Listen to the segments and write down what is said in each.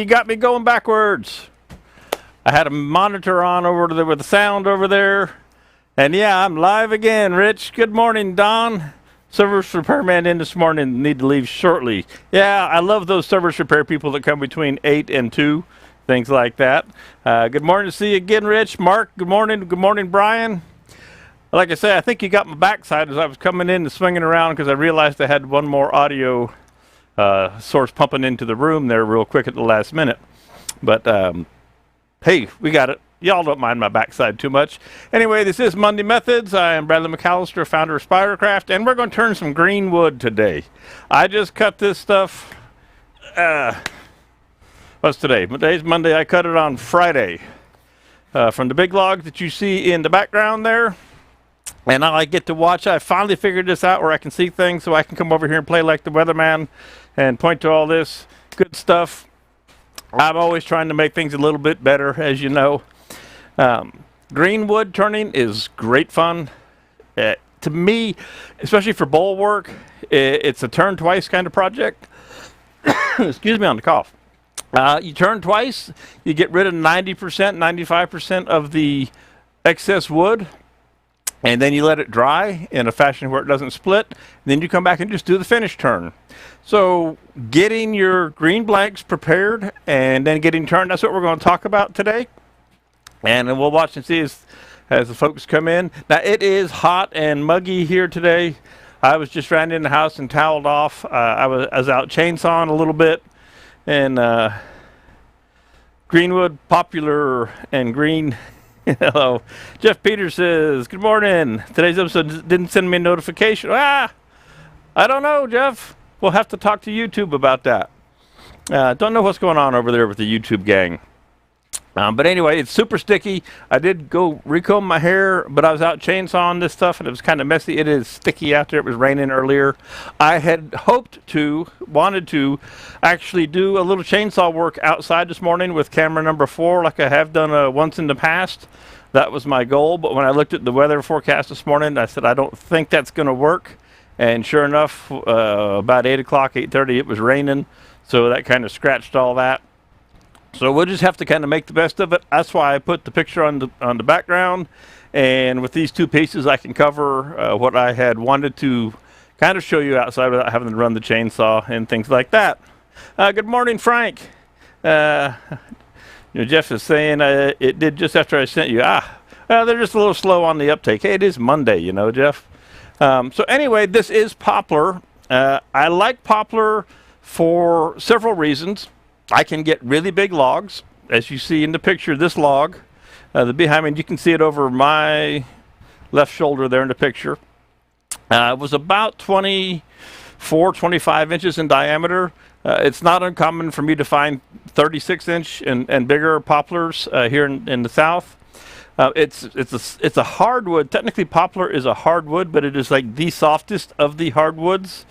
got me going backwards. I had a monitor on over there with the sound over there. And yeah, I'm live again, Rich. Good morning, Don. Service repairman in this morning, need to leave shortly. Yeah, I love those service repair people that come between 8 and 2, things like that. Good morning to see you again, Rich. Mark, good morning. Good morning, Brian. Like I say, I think you got my backside as I was coming in and swinging around because I realized I had one more audio source pumping into the room there real quick at the last minute. But hey, we got it. Y'all don't mind my backside too much. Anyway, this is Monday Methods. I am Bradley McAllister, founder of Spiracraft, and we're going to turn some green wood today. I just cut this stuff. What's today? Today's Monday. I cut it on Friday from the big log that you see in the background there. And I get to watch. I finally figured this out where I can see things, so I can come over here and play like the weatherman and point to all this good stuff. I'm always trying to make things a little bit better, as you know. Green wood turning is great fun. To me, especially for bowl work, it's a turn twice kind of project. Excuse me on the cough. You turn twice, you get rid of 90%, 95% of the excess wood, and then you let it dry in a fashion where it doesn't split. Then you come back and just do the finish turn. So getting your green blanks prepared and then getting turned, that's what we're going to talk about today. And then we'll watch and see as the folks come in. Now, it is hot and muggy here today. I was just ran in the house and toweled off. I was out chainsawing a little bit. And Greenwood, Popular, and Green. Hello. Jeff Peters says, good morning. Today's episode didn't send me a notification. I don't know, Jeff. We'll have to talk to YouTube about that. Don't know what's going on over there with the YouTube gang. But anyway, it's super sticky. I did go recomb my hair, but I was out chainsawing this stuff, and it was kind of messy. It is sticky out there. It was raining earlier. I had wanted to actually do a little chainsaw work outside this morning with camera number 4, like I have done once in the past. That was my goal, but when I looked at the weather forecast this morning, I said, I don't think that's going to work. And sure enough, about 8 o'clock, 8:30, it was raining, so that kind of scratched all that. So we'll just have to kind of make the best of it. That's why I put the picture on the background. And with these two pieces, I can cover what I had wanted to kind of show you outside without having to run the chainsaw and things like that. Good morning, Frank. Jeff is saying it did just after I sent you. They're just a little slow on the uptake. Hey, it is Monday, Jeff. So anyway, this is poplar. I like poplar for several reasons. I can get really big logs, as you see in the picture, this log. Behind me, you can see it over my left shoulder there in the picture. It was about 24, 25 inches in diameter. It's not uncommon for me to find 36-inch and bigger poplars here in the South. It's a hardwood. Technically, poplar is a hardwood, but it is like the softest of the hardwoods.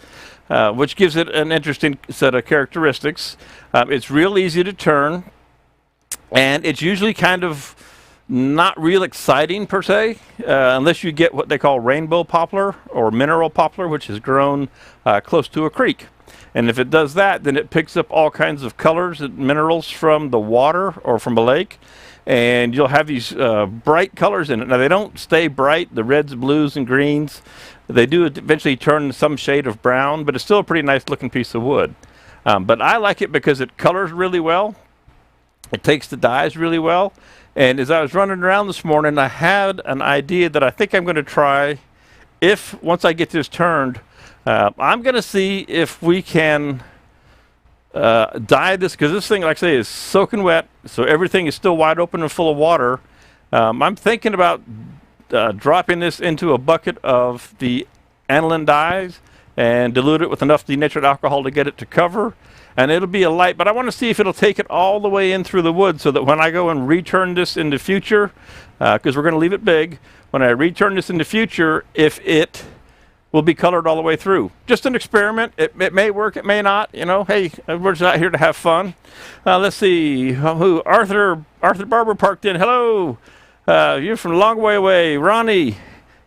Which gives it an interesting set of characteristics. It's real easy to turn, and it's usually kind of not real exciting per se, unless you get what they call rainbow poplar or mineral poplar, which is grown close to a creek. And if it does that, then it picks up all kinds of colors and minerals from the water or from a lake, and you'll have these bright colors in it. Now, they don't stay bright, the reds, blues, and greens. They do eventually turn some shade of brown, but it's still a pretty nice looking piece of wood. But I like it because it colors really well. It takes the dyes really well. And as I was running around this morning, I had an idea that I think I'm going to try. Once I get this turned, I'm going to see if we can dye this, because this thing, like I say, is soaking wet, so everything is still wide open and full of water. I'm thinking about dropping this into a bucket of the aniline dyes and dilute it with enough denatured alcohol to get it to cover, and it'll be a light, but I want to see if it'll take it all the way in through the wood so that when I go and return this in the future, because we're going to leave it big, when I return this in the future, if it will be colored all the way through. Just an experiment. It may work, it may not. Hey, we're just out here to have fun. Let's see who Arthur Barber parked in. Hello. You're from a long way away. Ronnie,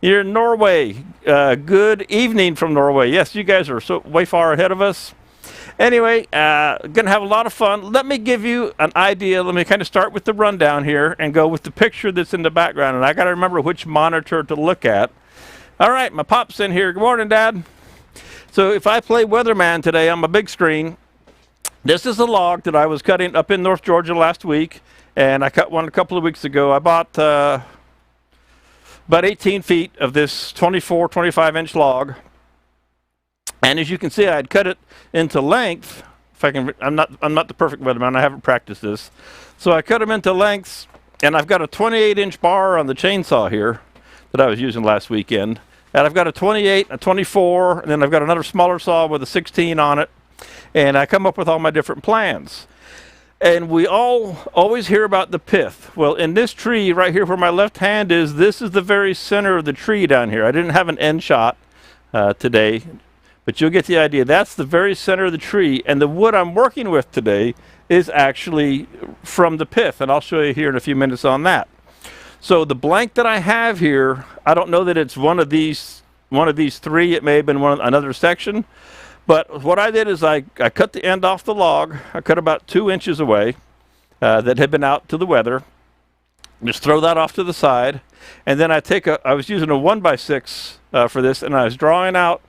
you're in Norway. Good evening from Norway. Yes, you guys are so way far ahead of us. Anyway, gonna have a lot of fun. Let me give you an idea. Let me kind of start with the rundown here and go with the picture that's in the background. And I got to remember which monitor to look at. All right, my pop's in here. Good morning, Dad. So if I play Weatherman today on my big screen, this is a log that I was cutting up in North Georgia last week, and I cut one a couple of weeks ago. I bought about 18 feet of this 24, 25-inch log. And as you can see, I had cut it into length. If I can, I'm not the perfect weatherman. I haven't practiced this, so I cut them into lengths. And I've got a 28-inch bar on the chainsaw here that I was using last weekend. And I've got a 28, a 24, and then I've got another smaller saw with a 16 on it. And I come up with all my different plans. And we always hear about the pith. Well, in this tree right here where my left hand is, this is the very center of the tree down here. I didn't have an end shot today, but you'll get the idea. That's the very center of the tree, and the wood I'm working with today is actually from the pith, and I'll show you here in a few minutes on that. So the blank that I have here, I don't know that it's one of these three. It may have been another section, but what I did is I cut the end off the log. I cut about 2 inches away that had been out to the weather. Just throw that off to the side, and then I was using a 1x6 for this, and I was drawing out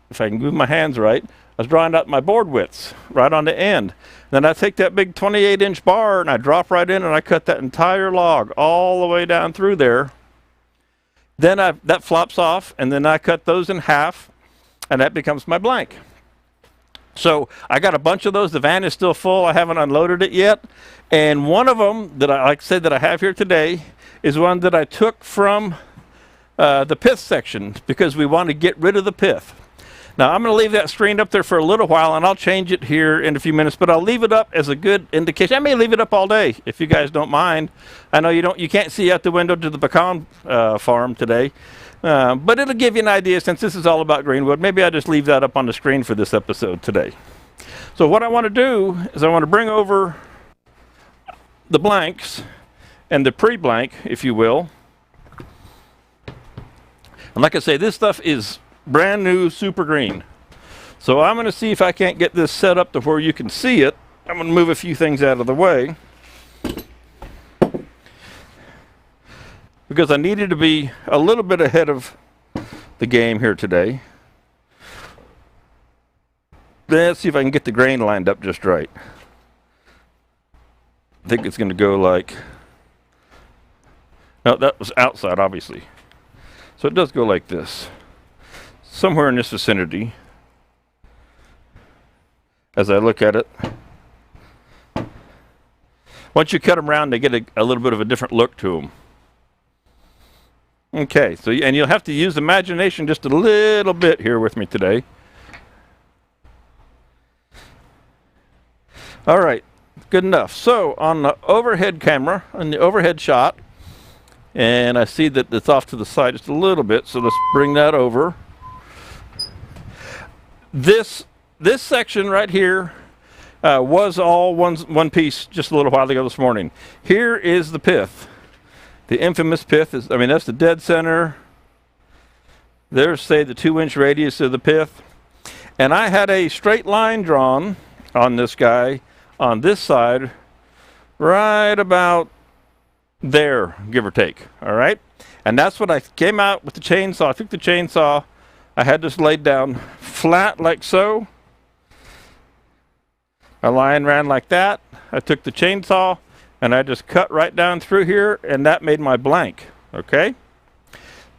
if I can move my hands right, I was drawing out my board widths right on the end. Then I take that big 28-inch bar and I drop right in and I cut that entire log all the way down through there. Then that flops off, and then I cut those in half, and that becomes my blank. So I got a bunch of those. The van is still full. I haven't unloaded it yet. And one of them that I that I have here today is one that I took from the pith section because we want to get rid of the pith. Now I'm going to leave that screen up there for a little while, and I'll change it here in a few minutes, but I'll leave it up as a good indication. I may leave it up all day if you guys don't mind. I know you can't see out the window to the pecan farm today, but it'll give you an idea since this is all about Greenwood. Maybe I'll just leave that up on the screen for this episode today. So what I want to do is I want to bring over the blanks and the pre-blank, if you will. And like I say, this stuff is brand new, super green. So I'm going to see if I can't get this set up to where you can see it. I'm going to move a few things out of the way because I needed to be a little bit ahead of the game here today. Let's see if I can get the grain lined up just right. I think it's going to go like... No, that was outside, obviously. So it does go like this. Somewhere in this vicinity, as I look at it. Once you cut them round, they get a little bit of a different look to them. Okay, so and you'll have to use imagination just a little bit here with me today. All right, good enough. So on the overhead camera, on the overhead shot, and I see that it's off to the side just a little bit, so let's bring that over. This section right here was all one piece just a little while ago this morning. Here is the pith. The infamous pith that's the dead center. There's, say, the 2-inch radius of the pith. And I had a straight line drawn on this guy on this side right about there, give or take. All right? And that's what I came out with the chainsaw. I took the chainsaw. I had this laid down flat like so. A line ran like that. I took the chainsaw and I just cut right down through here, and that made my blank. Okay?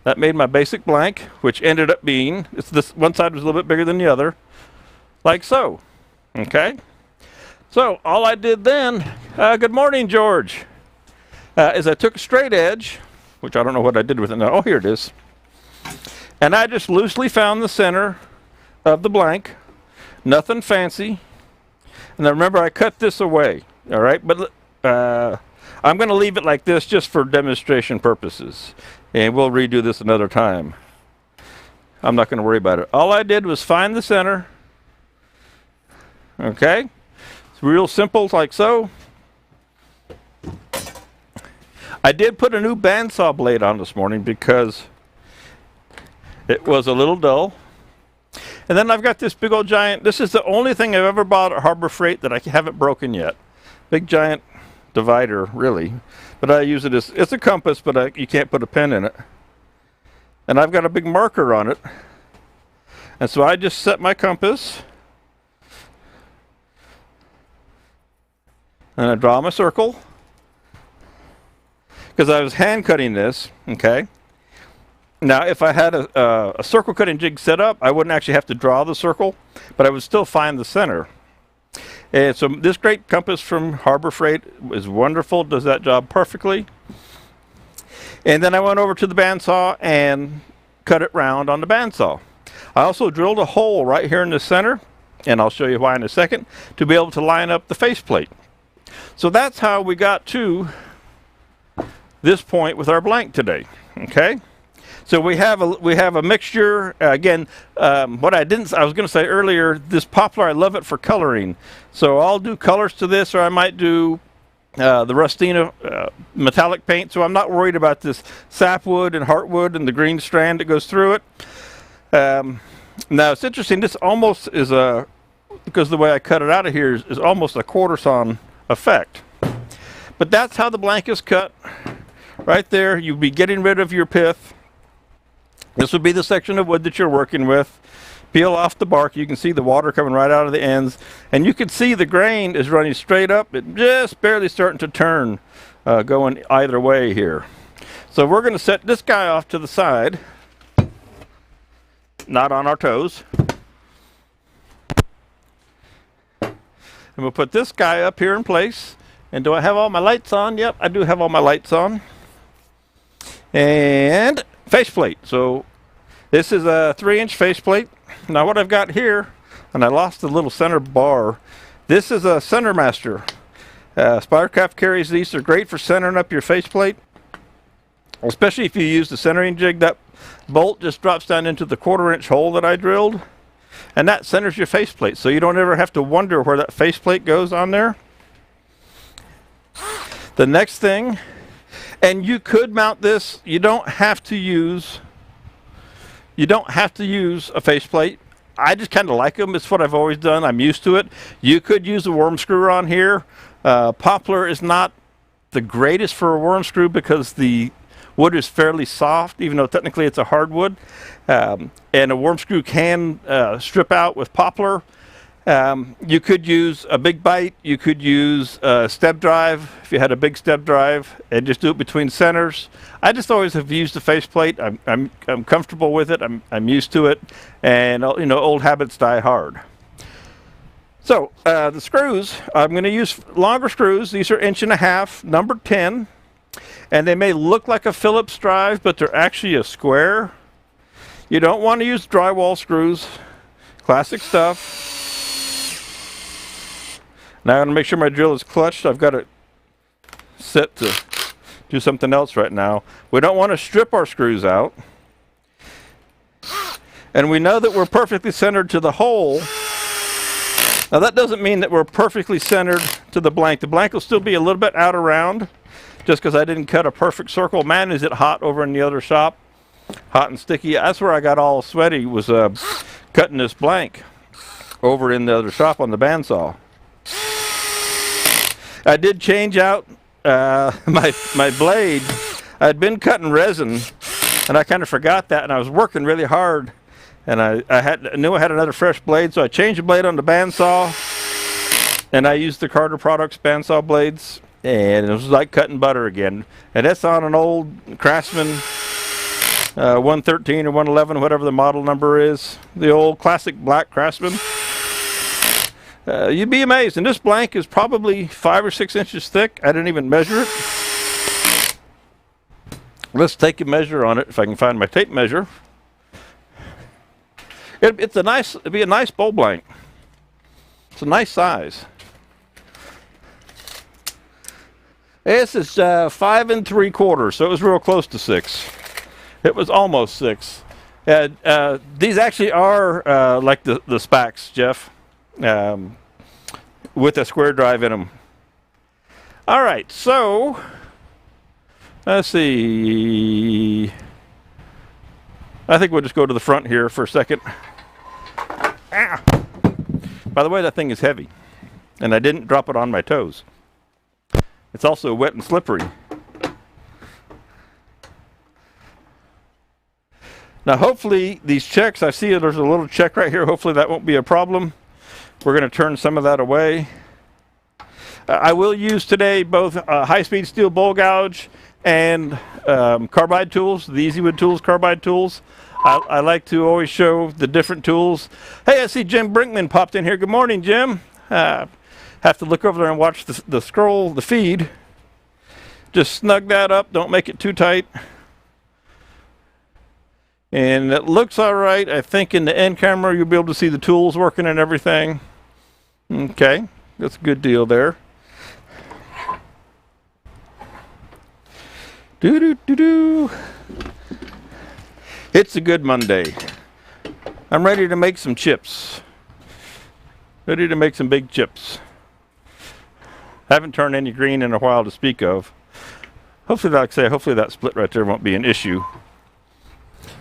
That made my basic blank, which ended up being, this one side was a little bit bigger than the other, like so. Okay? So all I did then, good morning, George, is I took a straight edge, which I don't know what I did with it now. Oh, here it is. And I just loosely found the center of the blank. Nothing fancy. And now remember, I cut this away. All right? But I'm going to leave it like this just for demonstration purposes. And we'll redo this another time. I'm not going to worry about it. All I did was find the center. Okay? It's real simple, like so. I did put a new bandsaw blade on this morning because it was a little dull. And then I've got this big old giant, this is the only thing I've ever bought at Harbor Freight that I haven't broken yet. Big giant divider, really. But I use it as, it's a compass, but you can't put a pen in it. And I've got a big marker on it. And so I just set my compass. And I draw my circle. Because I was hand cutting this, okay? Now, if I had a circle cutting jig set up, I wouldn't actually have to draw the circle, but I would still find the center. And so this great compass from Harbor Freight is wonderful, does that job perfectly. And then I went over to the bandsaw and cut it round on the bandsaw. I also drilled a hole right here in the center, and I'll show you why in a second, to be able to line up the faceplate. So that's how we got to this point with our blank today, okay? So we have a mixture. Again, what I was going to say earlier, this poplar, I love it for coloring. So I'll do colors to this, or I might do the Rustina metallic paint. So I'm not worried about this sapwood and heartwood and the green strand that goes through it. Now it's interesting. This almost is because the way I cut it out of here is almost a quarter sawn effect. But that's how the blank is cut. Right there, you'd be getting rid of your pith. This would be the section of wood that you're working with. Peel off the bark. You can see the water coming right out of the ends. And you can see the grain is running straight up. It just barely starting to turn, going either way here. So we're going to set this guy off to the side. Not on our toes. And we'll put this guy up here in place. And do I have all my lights on? Yep, I do have all my lights on. And faceplate. So this is a 3-inch faceplate. Now what I've got here, and I lost the little center bar, this is a Center Master. Spidercraft carries these. They're great for centering up your faceplate, especially if you use the centering jig. That bolt just drops down into the 1/4-inch hole that I drilled, and that centers your faceplate, so you don't ever have to wonder where that faceplate goes on there. The next thing, and you could mount this, you don't have to use a faceplate. I just kind of like them. It's what I've always done. I'm used to it. You could use a worm screw on here. Poplar is not the greatest for a worm screw because the wood is fairly soft, even though technically it's a hardwood. And a worm screw can strip out with poplar. You could use a big bite. You could use a step drive if you had a big step drive, and just do it between centers. I just always have used the faceplate. I'm comfortable with it. I'm used to it, and you know, old habits die hard. So the screws, I'm going to use longer screws. These are 1.5 inch, number 10, and they may look like a Phillips drive, but they're actually a square. You don't want to use drywall screws. Classic stuff. Now I'm going to make sure my drill is clutched. I've got it set to do something else right now. We don't want to strip our screws out. And we know that we're perfectly centered to the hole. Now that doesn't mean that we're perfectly centered to the blank. The blank will still be a little bit out around just because I didn't cut a perfect circle. Man, is it hot over in the other shop. Hot and sticky. That's where I got all sweaty, was cutting this blank over in the other shop on the bandsaw. I did change out my blade. I'd been cutting resin, and I kind of forgot that, and I was working really hard, and I knew I had another fresh blade, so I changed the blade on the bandsaw, and I used the Carter Products bandsaw blades, and it was like cutting butter again. And that's on an old Craftsman 113 or 111, whatever the model number is, the old classic black Craftsman. You'd be amazed. And this blank is probably 5 or 6 inches thick. I didn't even measure it. Let's take a measure on it if I can find my tape measure. It'd be a nice bowl blank. It's a nice size. This is 5 3/4, so it was real close to 6. It was almost 6. These actually are like the Spax, Jeff. With a square drive in them. All right, so let's see. I think we'll just go to the front here for a second. Ah! By the way, that thing is heavy, and I didn't drop it on my toes. It's also wet and slippery. Now, hopefully, these checks, I see there's a little check right here. Hopefully, that won't be a problem. We're going to turn some of that away. I will use today both high-speed steel bowl gouge and carbide tools, the Easywood Tools carbide tools. I like to always show the different tools. Hey, I see Jim Brinkman popped in here. Good morning, Jim. Have to look over there and watch the feed. Just snug that up. Don't make it too tight. And it looks all right. I think in the end camera you'll be able to see the tools working and everything. Okay, that's a good deal there. Do-do-do-do. It's a good Monday. I'm ready to make some chips. Ready to make some big chips. Haven't turned any green in a while to speak of. Hopefully, like I say, hopefully that split right there won't be an issue.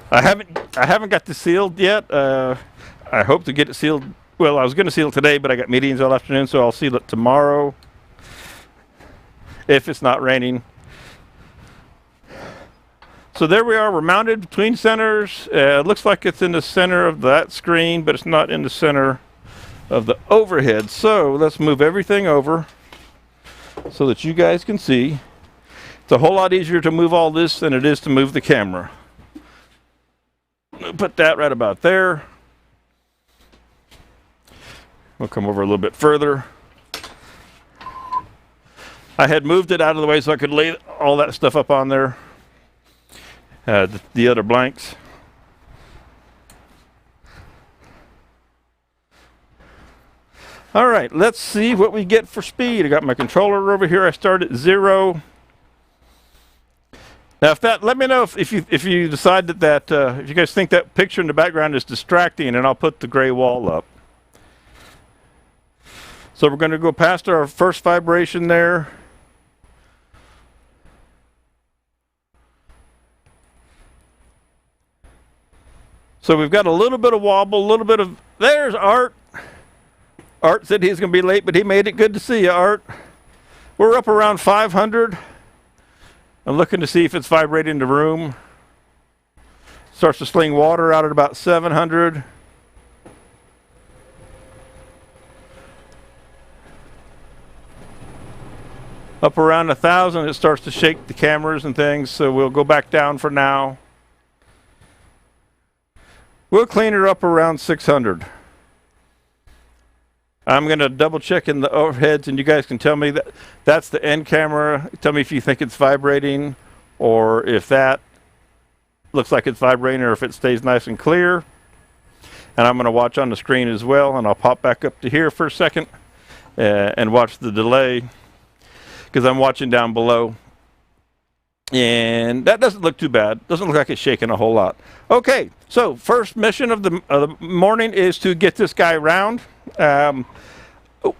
I haven't got this sealed yet. I hope to get it sealed. Well, I was going to seal it today, but I got meetings all afternoon, so I'll seal it tomorrow if it's not raining. So there we are. We're mounted between centers. It looks like it's in the center of that screen, but it's not in the center of the overhead. So let's move everything over so that you guys can see. It's a whole lot easier to move all this than it is to move the camera. Put that right about there. We'll come over a little bit further. I had moved it out of the way so I could lay all that stuff up on there. The other blanks. All right, let's see what we get for speed. I got my controller over here. I start at 0. Now, let me know if you decide that if you guys think that picture in the background is distracting, and I'll put the gray wall up. So we're going to go past our first vibration there. So we've got a little bit of wobble, a little bit of. There's Art. Art said he's going to be late, but he made it. Good to see you, Art. We're up around 500. I'm looking to see if it's vibrating the room. Starts to sling water out at about 700. Up around 1,000, it starts to shake the cameras and things, so we'll go back down for now. We'll clean her up around 600. I'm going to double check in the overheads, and you guys can tell me that that's the end camera. Tell me if you think it's vibrating, or if that looks like it's vibrating, or if it stays nice and clear. And I'm going to watch on the screen as well, and I'll pop back up to here for a second and watch the delay, because I'm watching down below. And that doesn't look too bad. Doesn't look like it's shaking a whole lot. Okay, so first mission of the morning is to get this guy round. Like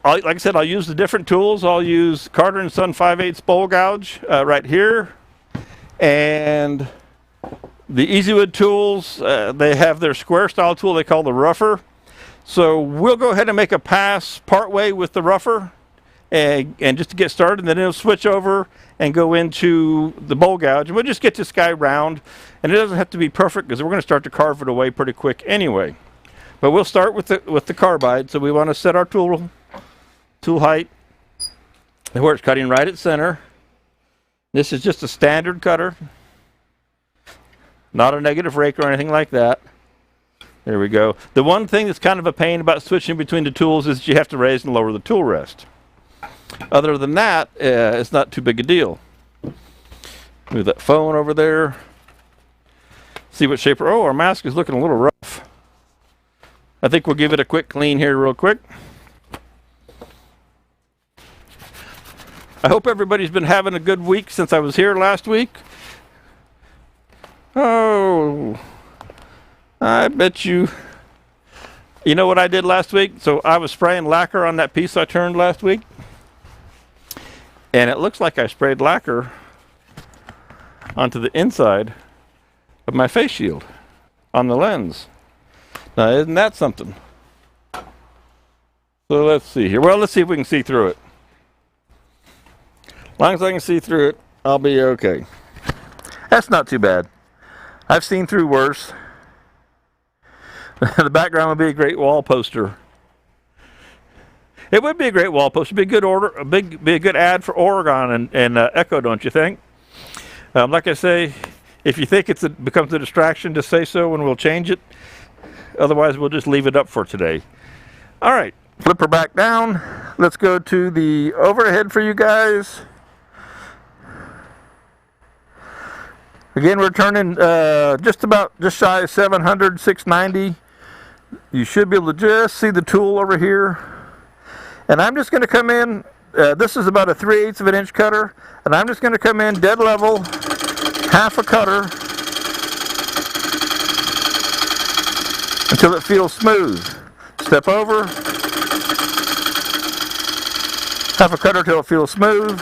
I said, I'll use the different tools. I'll use Carter & Son 5/8 bowl gouge right here. And the Easywood tools, they have their square style tool they call the rougher. So we'll go ahead and make a pass partway with the rougher and just to get started, and then it'll switch over and go into the bowl gouge. And we'll just get this guy round. And it doesn't have to be perfect because we're going to start to carve it away pretty quick anyway. But we'll start with the carbide. So we want to set our tool height where it's cutting right at center. This is just a standard cutter, not a negative rake or anything like that. There we go. The one thing that's kind of a pain about switching between the tools is that you have to raise and lower the tool rest. Other than that, it's not too big a deal. Move that phone over there. See what shape. Oh, our mask is looking a little rough. I think we'll give it a quick clean here real quick. I hope everybody's been having a good week since I was here last week. Oh, I bet you. You know what I did last week? So I was spraying lacquer on that piece I turned last week. And it looks like I sprayed lacquer onto the inside of my face shield on the lens. Now, isn't that something? So let's see here. Well, let's see if we can see through it. As long as I can see through it, I'll be okay. That's not too bad. I've seen through worse. The background would be a great wall poster. It would be a great wall poster. Be a good order. Be a good ad for Oregon and Echo, don't you think? Like I say, if you think it becomes a distraction, just say so and we'll change it. Otherwise, we'll just leave it up for today. All right, flip her back down. Let's go to the overhead for you guys. Again, we're turning just shy of 700, 690. You should be able to just see the tool over here. And I'm just going to come in, this is about a 3/8 of an inch cutter, and I'm just going to come in dead level, half a cutter, until it feels smooth. Step over, half a cutter till it feels smooth.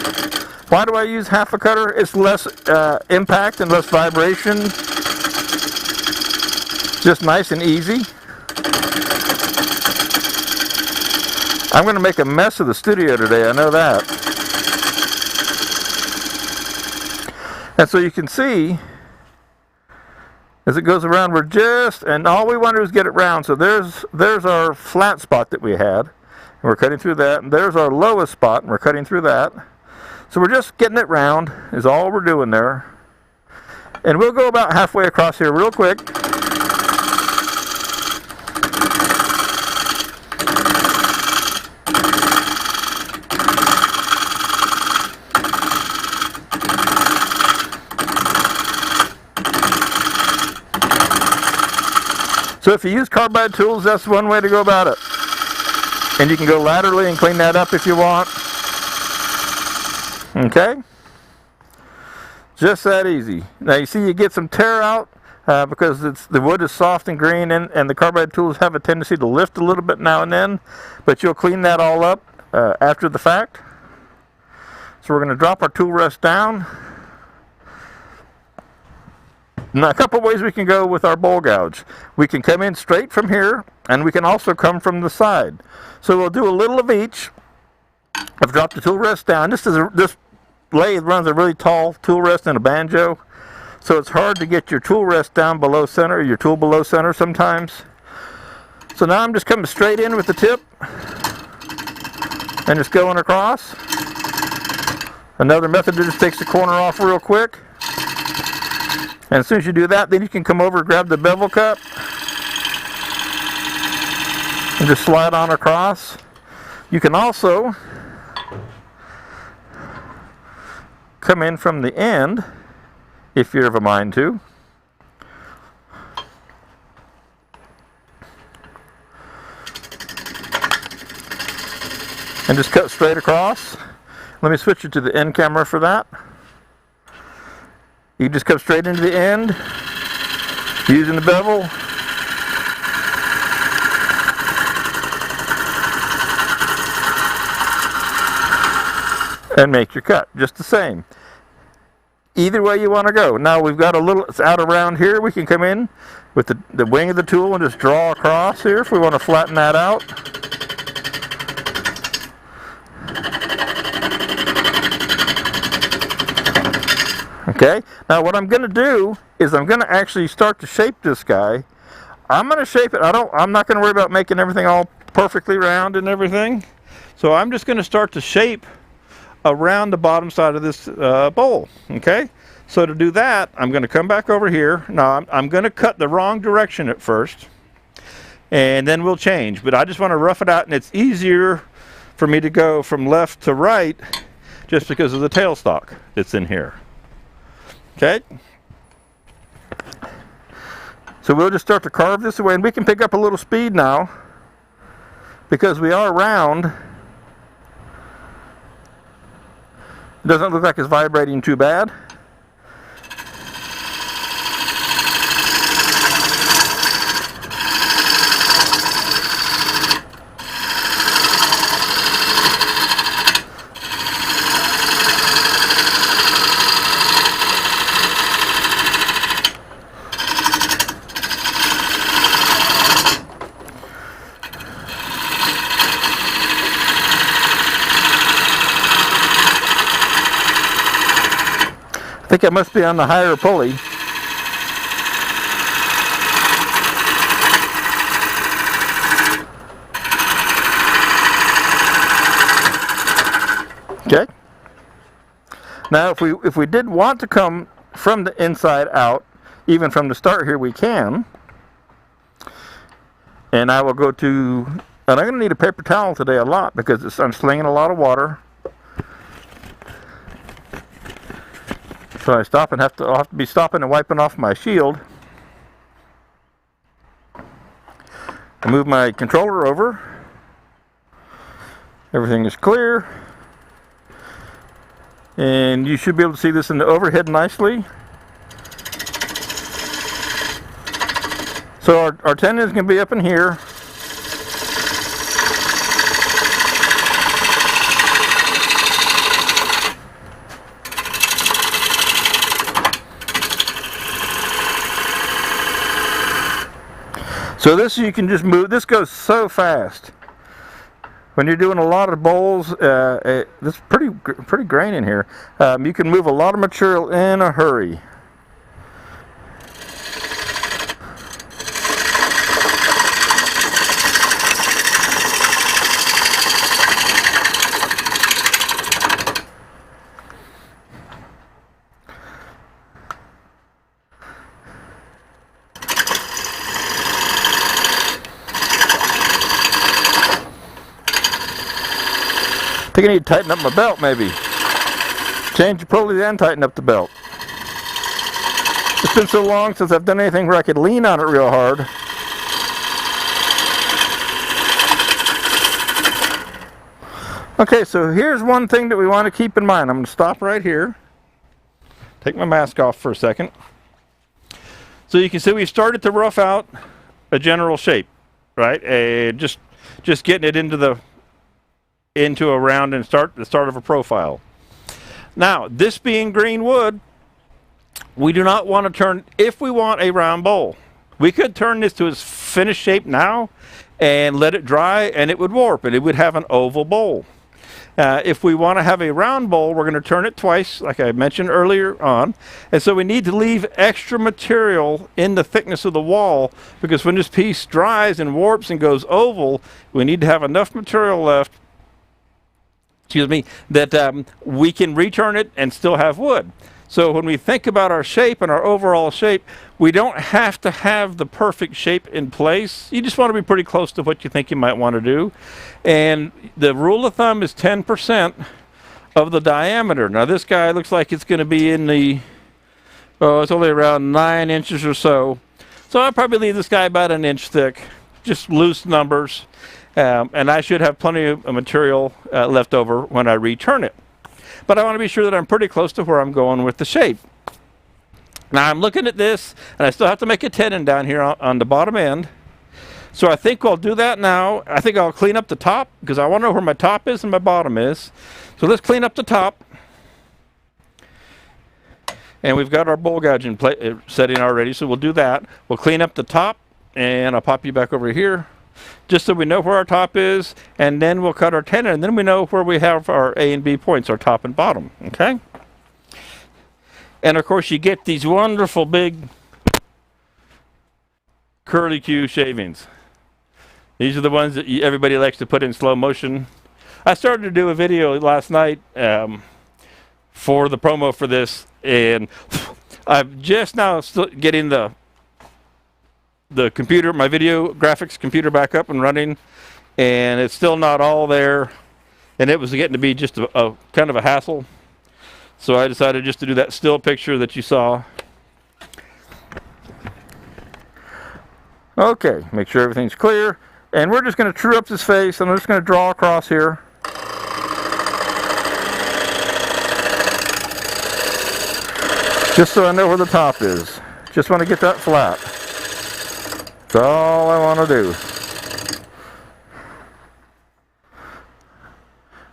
Why do I use half a cutter? It's less impact and less vibration. Just nice and easy. I'm going to make a mess of the studio today, I know that. And so you can see, as it goes around, and all we want to do is get it round. So there's our flat spot that we had, and we're cutting through that. And there's our lowest spot, and we're cutting through that. So we're just getting it round, is all we're doing there. And we'll go about halfway across here real quick. So if you use carbide tools, that's one way to go about it. And you can go laterally and clean that up if you want. Okay? Just that easy. Now you see you get some tear out because the wood is soft and green, and the carbide tools have a tendency to lift a little bit now and then, but you'll clean that all up after the fact. So we're going to drop our tool rest down. Now, a couple ways we can go with our bowl gouge. We can come in straight from here, and we can also come from the side. So we'll do a little of each. I've dropped the tool rest down. This lathe runs a really tall tool rest in a banjo, so it's hard to get your tool rest down below center, or your tool below center sometimes. So now I'm just coming straight in with the tip, and just going across. Another method just takes the corner off real quick. And as soon as you do that, then you can come over and grab the bevel cup and just slide on across. You can also come in from the end if you're of a mind to. And just cut straight across. Let me switch it to the end camera for that. You just come straight into the end using the bevel. And make your cut just the same. Either way you want to go. Now we've got a little, it's out around here. We can come in with the wing of the tool and just draw across here if we want to flatten that out. Okay, now what I'm going to do is I'm going to actually start to shape this guy. I'm going to shape it. I'm not going to worry about making everything all perfectly round and everything. So I'm just going to start to shape around the bottom side of this bowl. Okay, so to do that, I'm going to come back over here. Now I'm going to cut the wrong direction at first, and then we'll change. But I just want to rough it out, and it's easier for me to go from left to right just because of the tailstock that's in here. Okay, so we'll just start to carve this away, and we can pick up a little speed now because we are round. It doesn't look like it's vibrating too bad. I think I must be on the higher pulley. Okay. Now, if we did want to come from the inside out, even from the start here, we can. And I will go to, and I'm going to need a paper towel today a lot because I'm slinging a lot of water. So I stop and I'll have to be stopping and wiping off my shield. I move my controller over. Everything is clear. And you should be able to see this in the overhead nicely. So our tendon is going to be up in here. So this you can just move. This goes so fast. When you're doing a lot of bowls, this is pretty grain in here. You can move a lot of material in a hurry. I think I need to tighten up my belt, maybe. Change the pulley and tighten up the belt. It's been so long since I've done anything where I could lean on it real hard. Okay, so here's one thing that we want to keep in mind. I'm going to stop right here. Take my mask off for a second. So you can see we started to rough out a general shape, right? Just getting it into a round and the start of a profile. Now, this being green wood, we do not want to turn, if we want a round bowl, we could turn this to its finished shape now and let it dry and it would warp and it would have an oval bowl. If we want to have a round bowl, we're going to turn it twice, like I mentioned earlier on. And so we need to leave extra material in the thickness of the wall, because when this piece dries and warps and goes oval, we need to have enough material left, that we can return it and still have wood. So when we think about our shape and our overall shape, we don't have to have the perfect shape in place. You just want to be pretty close to what you think you might want to do. And the rule of thumb is 10% of the diameter. Now this guy looks like it's going to be in the, it's only around 9 inches or so. So I'll probably leave this guy about 1 inch thick, just loose numbers. And I should have plenty of material left over when I return it. But I want to be sure that I'm pretty close to where I'm going with the shape. Now I'm looking at this, and I still have to make a tenon down here on the bottom end. So I think I'll do that now. I think I'll clean up the top, because I want to know where my top is and my bottom is. So let's clean up the top. And we've got our bowl gouge setting already, so we'll do that. We'll clean up the top, and I'll pop you back over here, just so we know where our top is, and then we'll cut our tenon, and then we know where we have our A and B points, our top and bottom, okay? And of course you get these wonderful big curly Q shavings. These are the ones that everybody likes to put in slow motion. I started to do a video last night for the promo for this, and I'm just now still getting the computer, my video graphics computer, back up and running, and it's still not all there, and it was getting to be just a kind of a hassle. So I decided just to do that still picture that you saw. Okay, make sure everything's clear, and we're just going to true up this face, and I'm just going to draw across here. Just so I know where the top is. Just want to get that flat. That's all I want to do.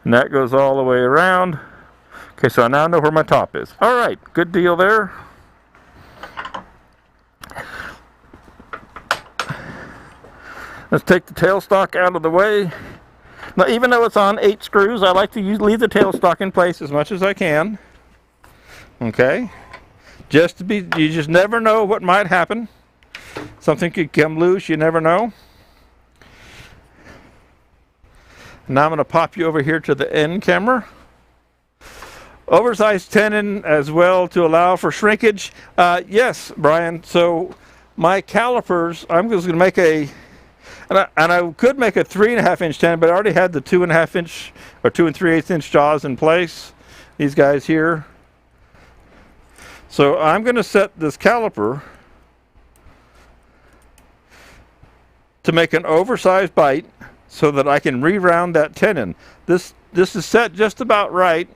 And that goes all the way around. Okay, so I now know where my top is. All right, good deal there. Let's take the tailstock out of the way. Now, even though it's on 8 screws, I like to leave the tailstock in place as much as I can. Okay. You just never know what might happen. Something could come loose, you never know. Now I'm going to pop you over here to the end camera. Oversized tenon as well to allow for shrinkage. Yes, Brian. So my calipers, I'm just going to make and I could make a 3.5-inch tenon, but I already had the 2.5-inch or 2 3/8-inch jaws in place. These guys here. So I'm going to set this caliper to make an oversized bite so that I can re-round that tenon. This is set just about right.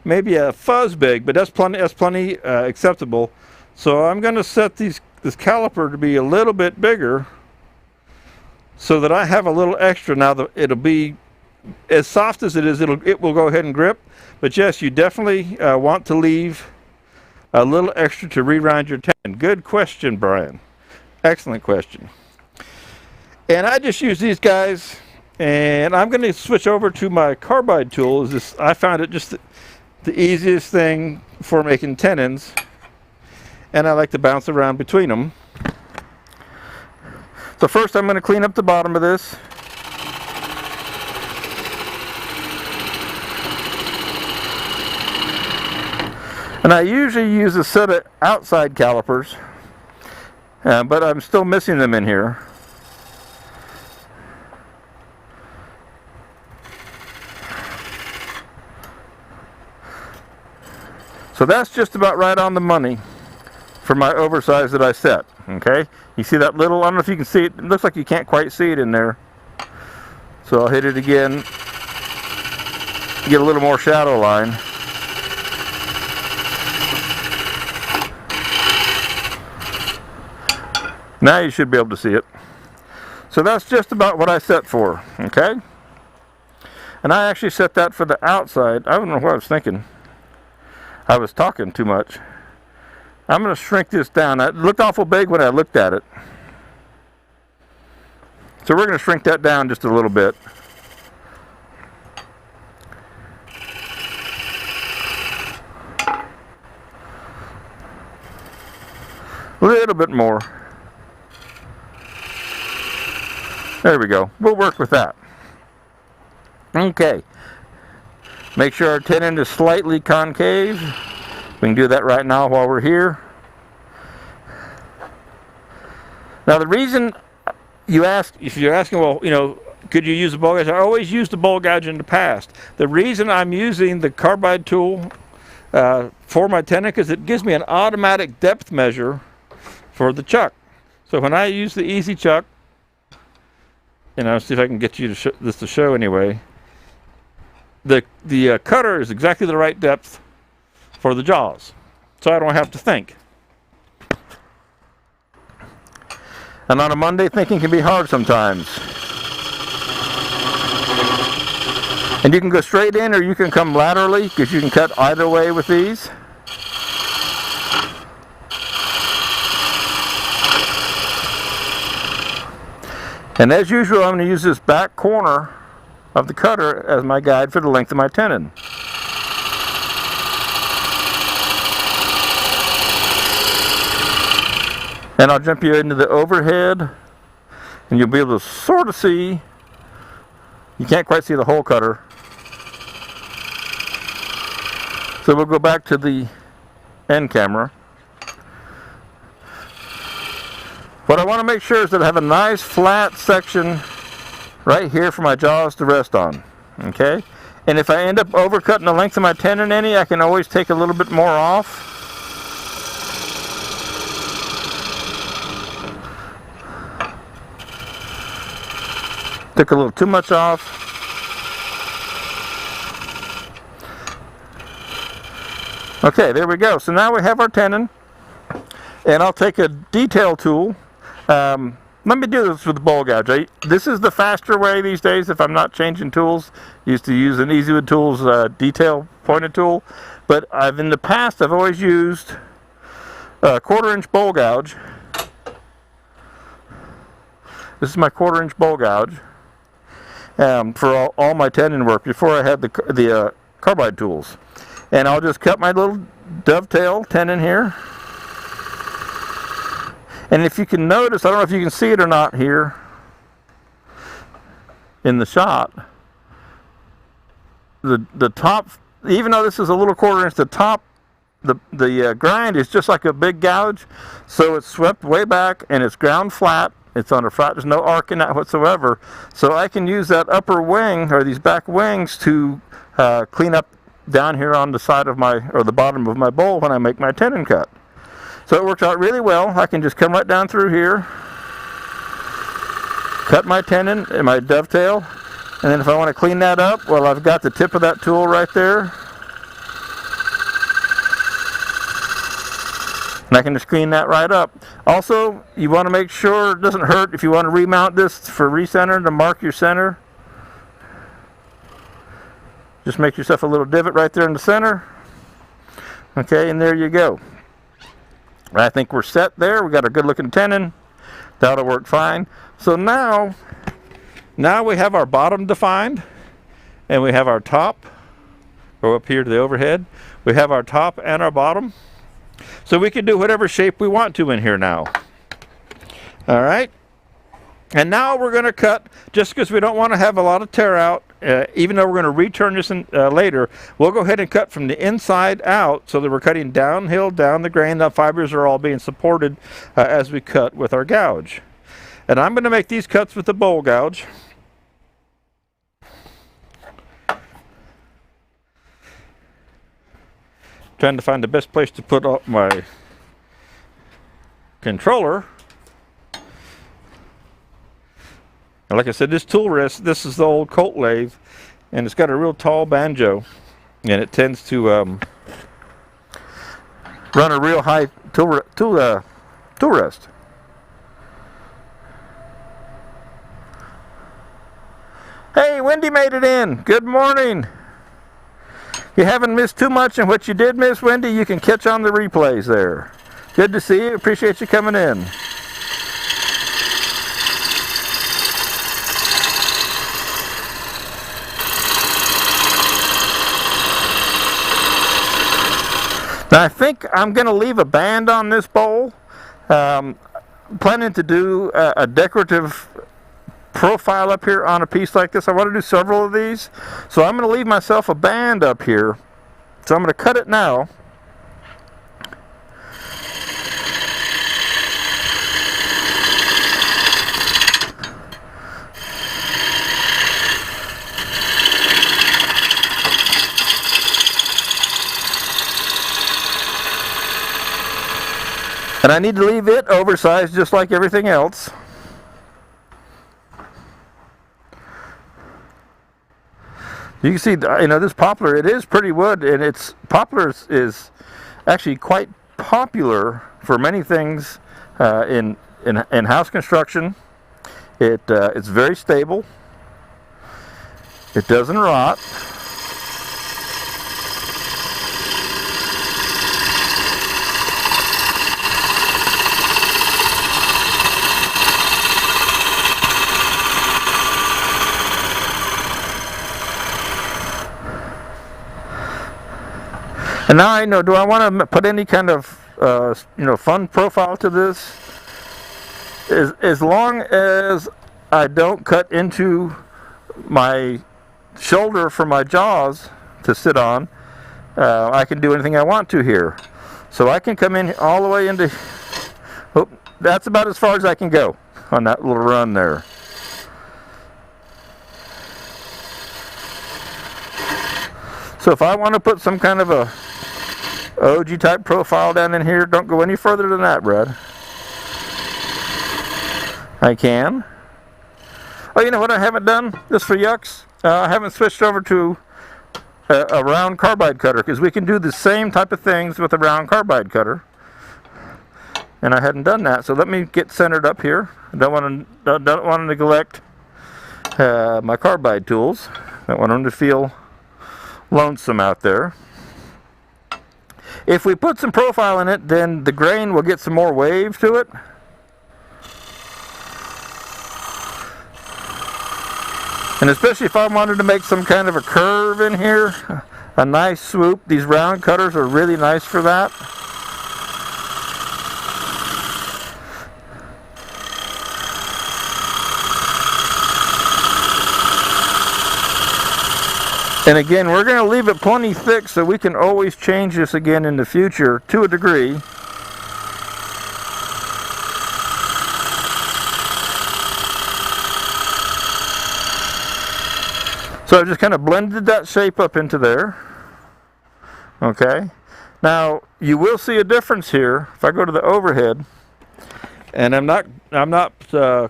Maybe a fuzz big, but that's plenty acceptable. So I'm going to set this caliper to be a little bit bigger so that I have a little extra. Now it'll be as soft as it is. It will go ahead and grip. But yes, you definitely want to leave a little extra to re-round your tenon. Good question, Brian. Excellent question. And I just use these guys, and I'm going to switch over to my carbide tool. I found it just the easiest thing for making tenons, and I like to bounce around between them. So first I'm going to clean up the bottom of this. And I usually use a set of outside calipers, but I'm still missing them in here. So that's just about right on the money for my oversize that I set. Okay, you see that little, I don't know if you can see it, it looks like you can't quite see it in there. So I'll hit it again, get a little more shadow line. Now you should be able to see it. So that's just about what I set for, okay? And I actually set that for the outside. I don't know what I was thinking. I was talking too much. I'm going to shrink this down. It looked awful big when I looked at it. So we're going to shrink that down just a little bit. A little bit more. There we go. We'll work with that. Okay. Make sure our tenon is slightly concave. We can do that right now while we're here. Now the reason if you're asking, well, you know, could you use a bowl gouge? I always used a bowl gouge in the past. The reason I'm using the carbide tool for my tenon is it gives me an automatic depth measure for the chuck. So when I use the Easy Chuck, you know, see if I can get you to show anyway. The cutter is exactly the right depth for the jaws, so I don't have to think. And on a Monday, thinking can be hard sometimes. And you can go straight in, or you can come laterally, because you can cut either way with these. And as usual, I'm going to use this back corner of the cutter as my guide for the length of my tenon. And I'll jump you into the overhead, and you'll be able to sort of see. You can't quite see the whole cutter. So we'll go back to the end camera. What I want to make sure is that I have a nice flat section right here for my jaws to rest on. Okay? And if I end up overcutting the length of my tenon any, I can always take a little bit more off. Took a little too much off. Okay, there we go. So now we have our tenon. And I'll take a detail tool. Let me do this with the bowl gouge. This is the faster way these days if I'm not changing tools. Used to use an Easywood Tools detail pointed tool. But in the past, I've always used a 1/4-inch bowl gouge. This is my 1/4-inch bowl gouge for all my tenon work before I had the carbide tools. And I'll just cut my little dovetail tenon here. And if you can notice, I don't know if you can see it or not here in the shot, the top, even though this is a little 1/4 inch, the top, the grind is just like a big gouge, so it's swept way back and it's ground flat. It's on a flat. There's no arc in that whatsoever. So I can use that upper wing or these back wings to clean up down here on the side of my, or the bottom of my bowl when I make my tenon cut. So it works out really well. I can just come right down through here, cut my tenon and my dovetail, and then if I want to clean that up, well, I've got the tip of that tool right there. And I can just clean that right up. Also, you want to make sure it doesn't hurt if you want to remount this for recenter to mark your center. Just make yourself a little divot right there in the center. Okay, and there you go. I think we're set there. We got a good looking tenon. That'll work fine. So now we have our bottom defined, and we have our top. Go up here to the overhead. We have our top and our bottom. So we can do whatever shape we want to in here now. All right. And now we're going to cut, just because we don't want to have a lot of tear out, even though we're going to return this in, later, we'll go ahead and cut from the inside out so that we're cutting downhill down the grain. The fibers are all being supported as we cut with our gouge. And I'm going to make these cuts with the bowl gouge. Trying to find the best place to put up my controller. And like I said, this tool rest, this is the old Colt lathe, and it's got a real tall banjo, and it tends to run a real high tool rest. Hey, Wendy made it in. Good morning. You haven't missed too much, and what you did miss, Wendy, you can catch on the replays there. Good to see you. Appreciate you coming in. Now I think I'm going to leave a band on this bowl. Planning to do a decorative profile up here on a piece like this. I want to do several of these, so I'm going to leave myself a band up here. So I'm going to cut it now. And I need to leave it oversized just like everything else. You can see, you know, this poplar, it is pretty wood, and it's poplar is actually quite popular for many things in house construction. It's very stable. It doesn't rot. And now I know, do I want to put any kind of fun profile to this? As long as I don't cut into my shoulder for my jaws to sit on, I can do anything I want to here. So I can come in all the way into, oh, that's about as far as I can go on that little run there. So if I want to put some kind of a OG type profile down in here, don't go any further than that, Brad. I can. Oh, you know what I haven't done? Just for yucks? I haven't switched over to a round carbide cutter, because we can do the same type of things with a round carbide cutter. And I hadn't done that, so let me get centered up here. I don't want to neglect my carbide tools. Don't want them to feel lonesome out there. If we put some profile in it, then the grain will get some more wave to it. And especially if I wanted to make some kind of a curve in here, a nice swoop, these round cutters are really nice for that. And again, we're going to leave it plenty thick so we can always change this again in the future to a degree. So I just kind of blended that shape up into there. Okay. Now you will see a difference here if I go to the overhead, and I'm not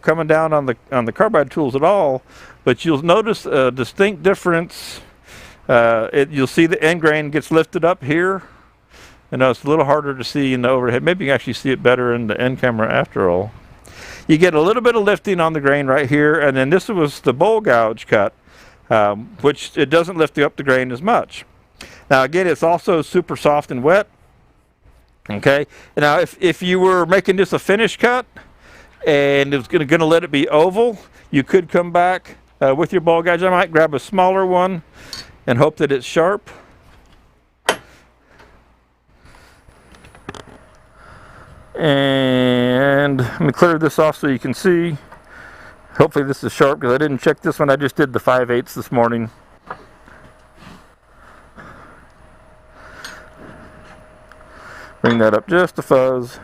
coming down on the carbide tools at all, but you'll notice a distinct difference. You'll see the end grain gets lifted up here. I know it's a little harder to see in the overhead. Maybe you can actually see it better in the end camera after all. You get a little bit of lifting on the grain right here, and then this was the bowl gouge cut. Which it doesn't lift up the grain as much. Now again, it's also super soft and wet. Okay. Now if you were making this a finish cut and it was going to let it be oval, you could come back with your bowl gouge. I might grab a smaller one and hope that it's sharp. And let me clear this off so you can see. Hopefully this is sharp because I didn't check this one. I just did the 5/8 this morning. Bring that up just a fuzz.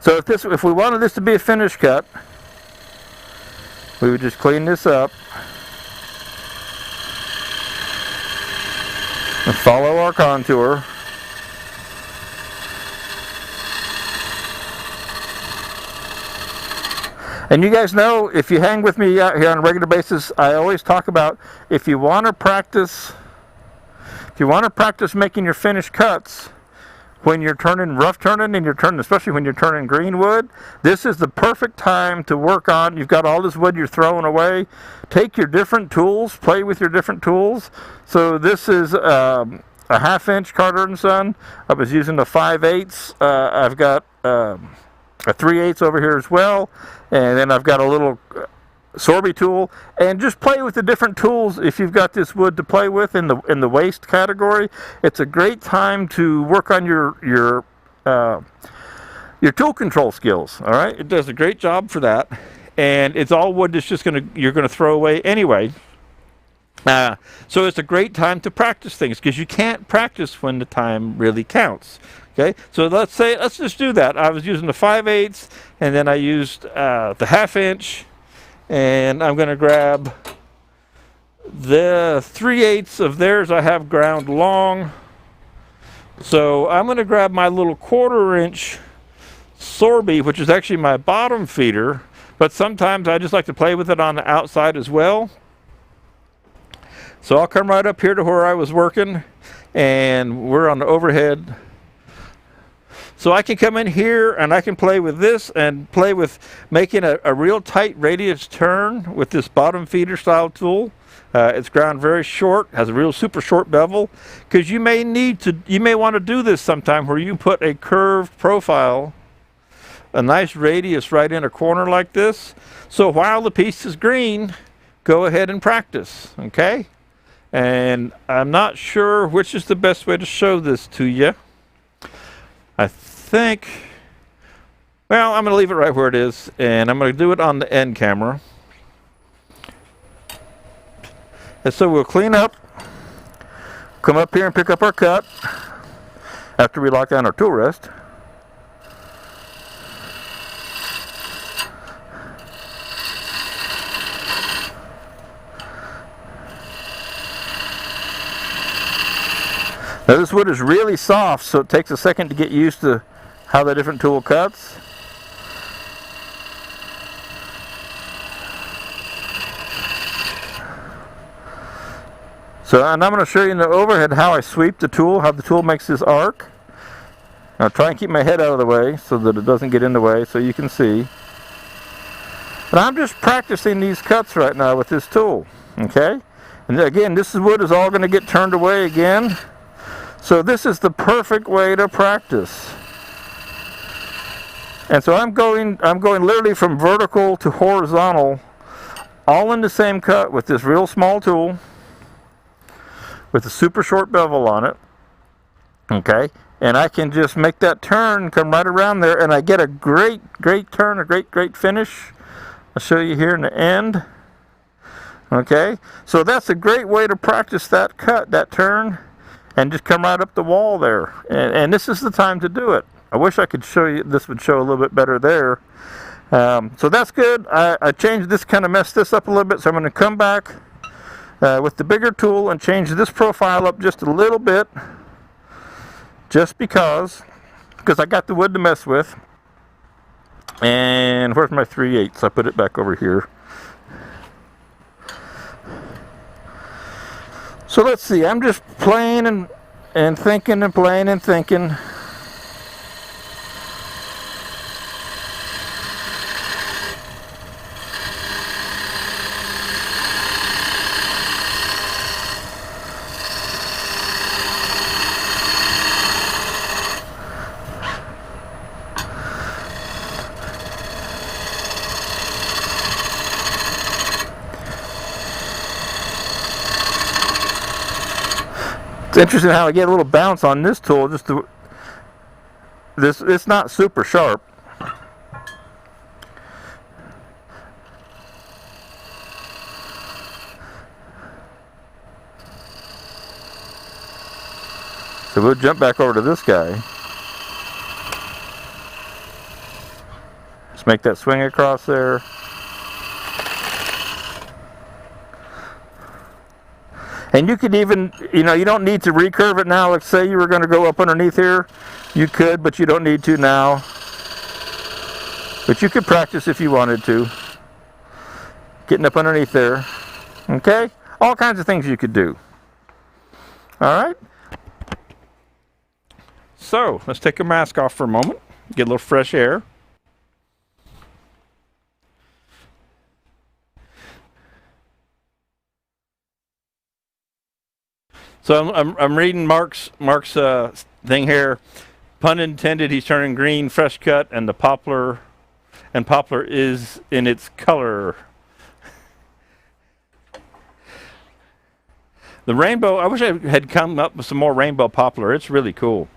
So if we wanted this to be a finish cut, we would just clean this up and follow our contour. And you guys know, if you hang with me out here on a regular basis, I always talk about if you want to practice making your finished cuts when you're rough turning and especially when you're turning green wood, this is the perfect time to work on. You've got all this wood you're throwing away. Take your different tools, play with your different tools. So this is a 1/2" Carter & Son. I was using the 5/8. I've got a 3/8 over here as well, and then I've got a little Sorby tool. And just play with the different tools if you've got this wood to play with in the waste category. It's a great time to work on your tool control skills. All right, it does a great job for that, and it's all wood that's you're gonna throw away anyway. So it's a great time to practice things because you can't practice when the time really counts. Okay, so let's just do that. I was using the 5/8, and then I used the 1/2", and I'm going to grab the 3/8 of theirs. I have ground long, so I'm going to grab my little 1/4" Sorby, which is actually my bottom feeder, but sometimes I just like to play with it on the outside as well. So I'll come right up here to where I was working, and we're on the overhead. So I can come in here and I can play with this and play with making a real tight radius turn with this bottom feeder style tool. It's ground very short, has a real super short bevel, because you may want to do this sometime where you put a curved profile, a nice radius right in a corner like this. So while the piece is green, go ahead and practice, okay? And I'm not sure which is the best way to show this to you. I think, well, I'm going to leave it right where it is, and I'm going to do it on the end camera. And so we'll clean up, come up here and pick up our cut after we lock down our tool rest. Now this wood is really soft, so it takes a second to get used to how the different tool cuts. So, and I'm going to show you in the overhead how I sweep the tool, how the tool makes this arc. I'll try and keep my head out of the way so that it doesn't get in the way so you can see. But I'm just practicing these cuts right now with this tool, okay? And again, this wood is all going to get turned away again. So this is the perfect way to practice. And so I'm going literally from vertical to horizontal, all in the same cut with this real small tool, with a super short bevel on it. Okay, and I can just make that turn, come right around there, and I get a great turn, a great finish I'll show you here in the end. Okay, so that's a great way to practice that cut, that turn, and just come right up the wall there. And this is the time to do it. I wish I could show you, this would show a little bit better there. So that's good. I changed this, kind of messed this up a little bit, so I'm going to come back with the bigger tool and change this profile up just a little bit, just because I got the wood to mess with. And where's my 3/8? I put it back over here. So let's see, I'm just playing and thinking and playing and thinking. It's interesting how I get a little bounce on this tool. It's not super sharp. So we'll jump back over to this guy. Just make that swing across there. And you could even, you don't need to recurve it now. Let's say you were going to go up underneath here. You could, but you don't need to now. But you could practice if you wanted to. Getting up underneath there. Okay? All kinds of things you could do. All right? So, let's take your mask off for a moment. Get a little fresh air. So I'm reading Mark's thing here. Pun intended. He's turning green, fresh cut, and poplar is in its color. The rainbow. I wish I had come up with some more rainbow poplar. It's really cool.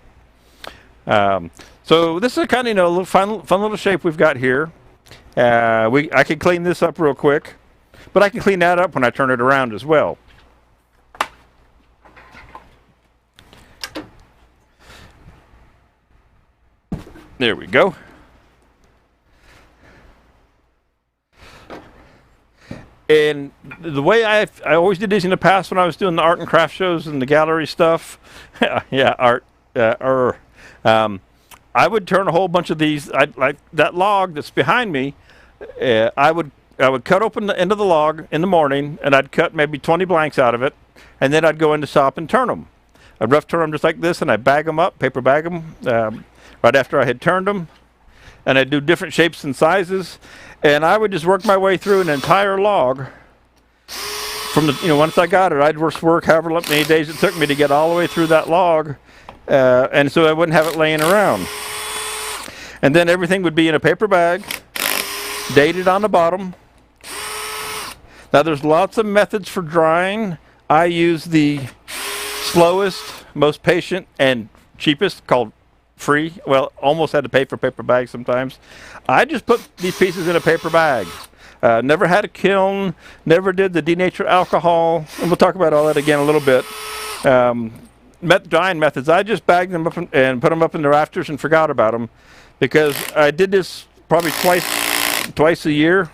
So this is a kind of little fun little shape we've got here. I could clean this up real quick, but I can clean that up when I turn it around as well. There we go. And the way I always did these in the past when I was doing the art and craft shows and the gallery stuff, yeah, art. I would turn a whole bunch of these. Like that log that's behind me. I would cut open the end of the log in the morning, and I'd cut maybe 20 blanks out of it, and then I'd go into shop and turn them. I'd rough turn them just like this, and I'd bag them up, paper bag them. Right after I had turned them, and I'd do different shapes and sizes, and I would just work my way through an entire log. From the once I got it, I'd work however many days it took me to get all the way through that log, and so I wouldn't have it laying around. And then everything would be in a paper bag, dated on the bottom. Now there's lots of methods for drying. I use the slowest, most patient, and cheapest, called free. Well, almost had to pay for paper bags sometimes. I just put these pieces in a paper bag. Never had a kiln, never did the denature alcohol, and we'll talk about all that again a little bit. Drying methods, I just bagged them up and put them up in the rafters and forgot about them, because I did this probably twice a year.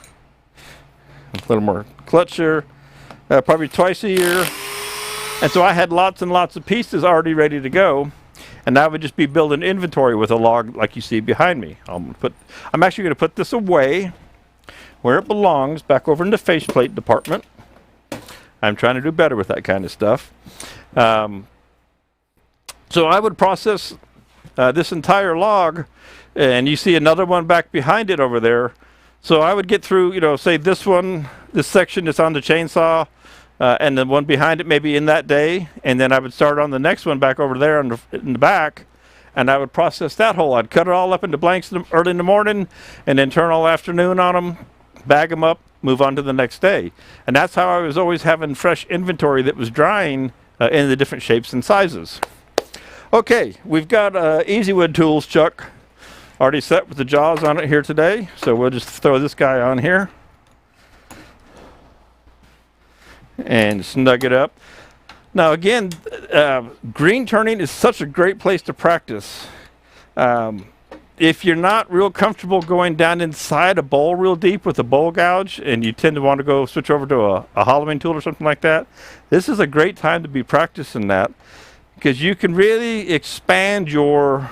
A little more clutch here. Probably twice a year. And so I had lots and lots of pieces already ready to go. And I would just be building inventory with a log like you see behind me. I'm actually going to put this away where it belongs, back over in the faceplate department. I'm trying to do better with that kind of stuff. So I would process this entire log, and you see another one back behind it over there. So I would get through, say this section that's on the chainsaw, and the one behind it maybe in that day, and then I would start on the next one back over there in the back, and I would process that whole. I'd cut it all up into blanks early in the morning, and then turn all afternoon on them, bag them up, move on to the next day. And that's how I was always having fresh inventory that was drying in the different shapes and sizes. Okay, we've got Easy Wood tools, Chuck, already set with the jaws on it here today, so we'll just throw this guy on here. and snug it up. Now again, green turning is such a great place to practice. If you're not real comfortable going down inside a bowl real deep with a bowl gouge, and you tend to want to go switch over to a hollowing tool or something like that, this is a great time to be practicing that, because you can really expand your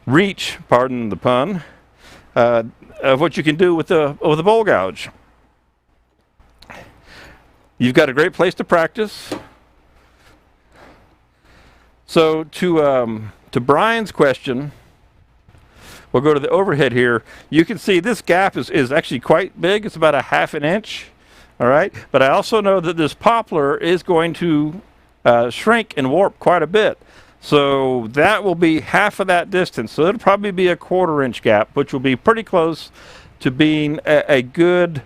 reach, pardon the pun, of what you can do with the bowl gouge. You've got a great place to practice. So to Brian's question, we'll go to the overhead here. You can see this gap is actually quite big. It's about a ½ an inch. All right. But I also know that this poplar is going to shrink and warp quite a bit. So that will be half of that distance. So it'll probably be a ½ inch gap, which will be pretty close to being a good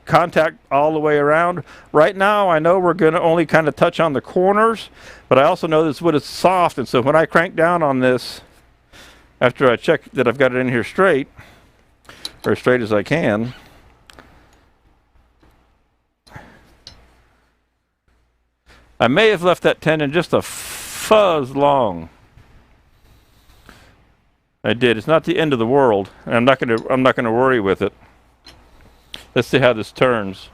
contact all the way around. Right now, I know we're going to only kind of touch on the corners, but I also know this wood is soft, and so when I crank down on this, after I check that I've got it in here straight, or as straight as I can, I may have left that tendon just a fuzz long. I did. It's not the end of the world, and I'm not going to worry with it. Let's see how this turns.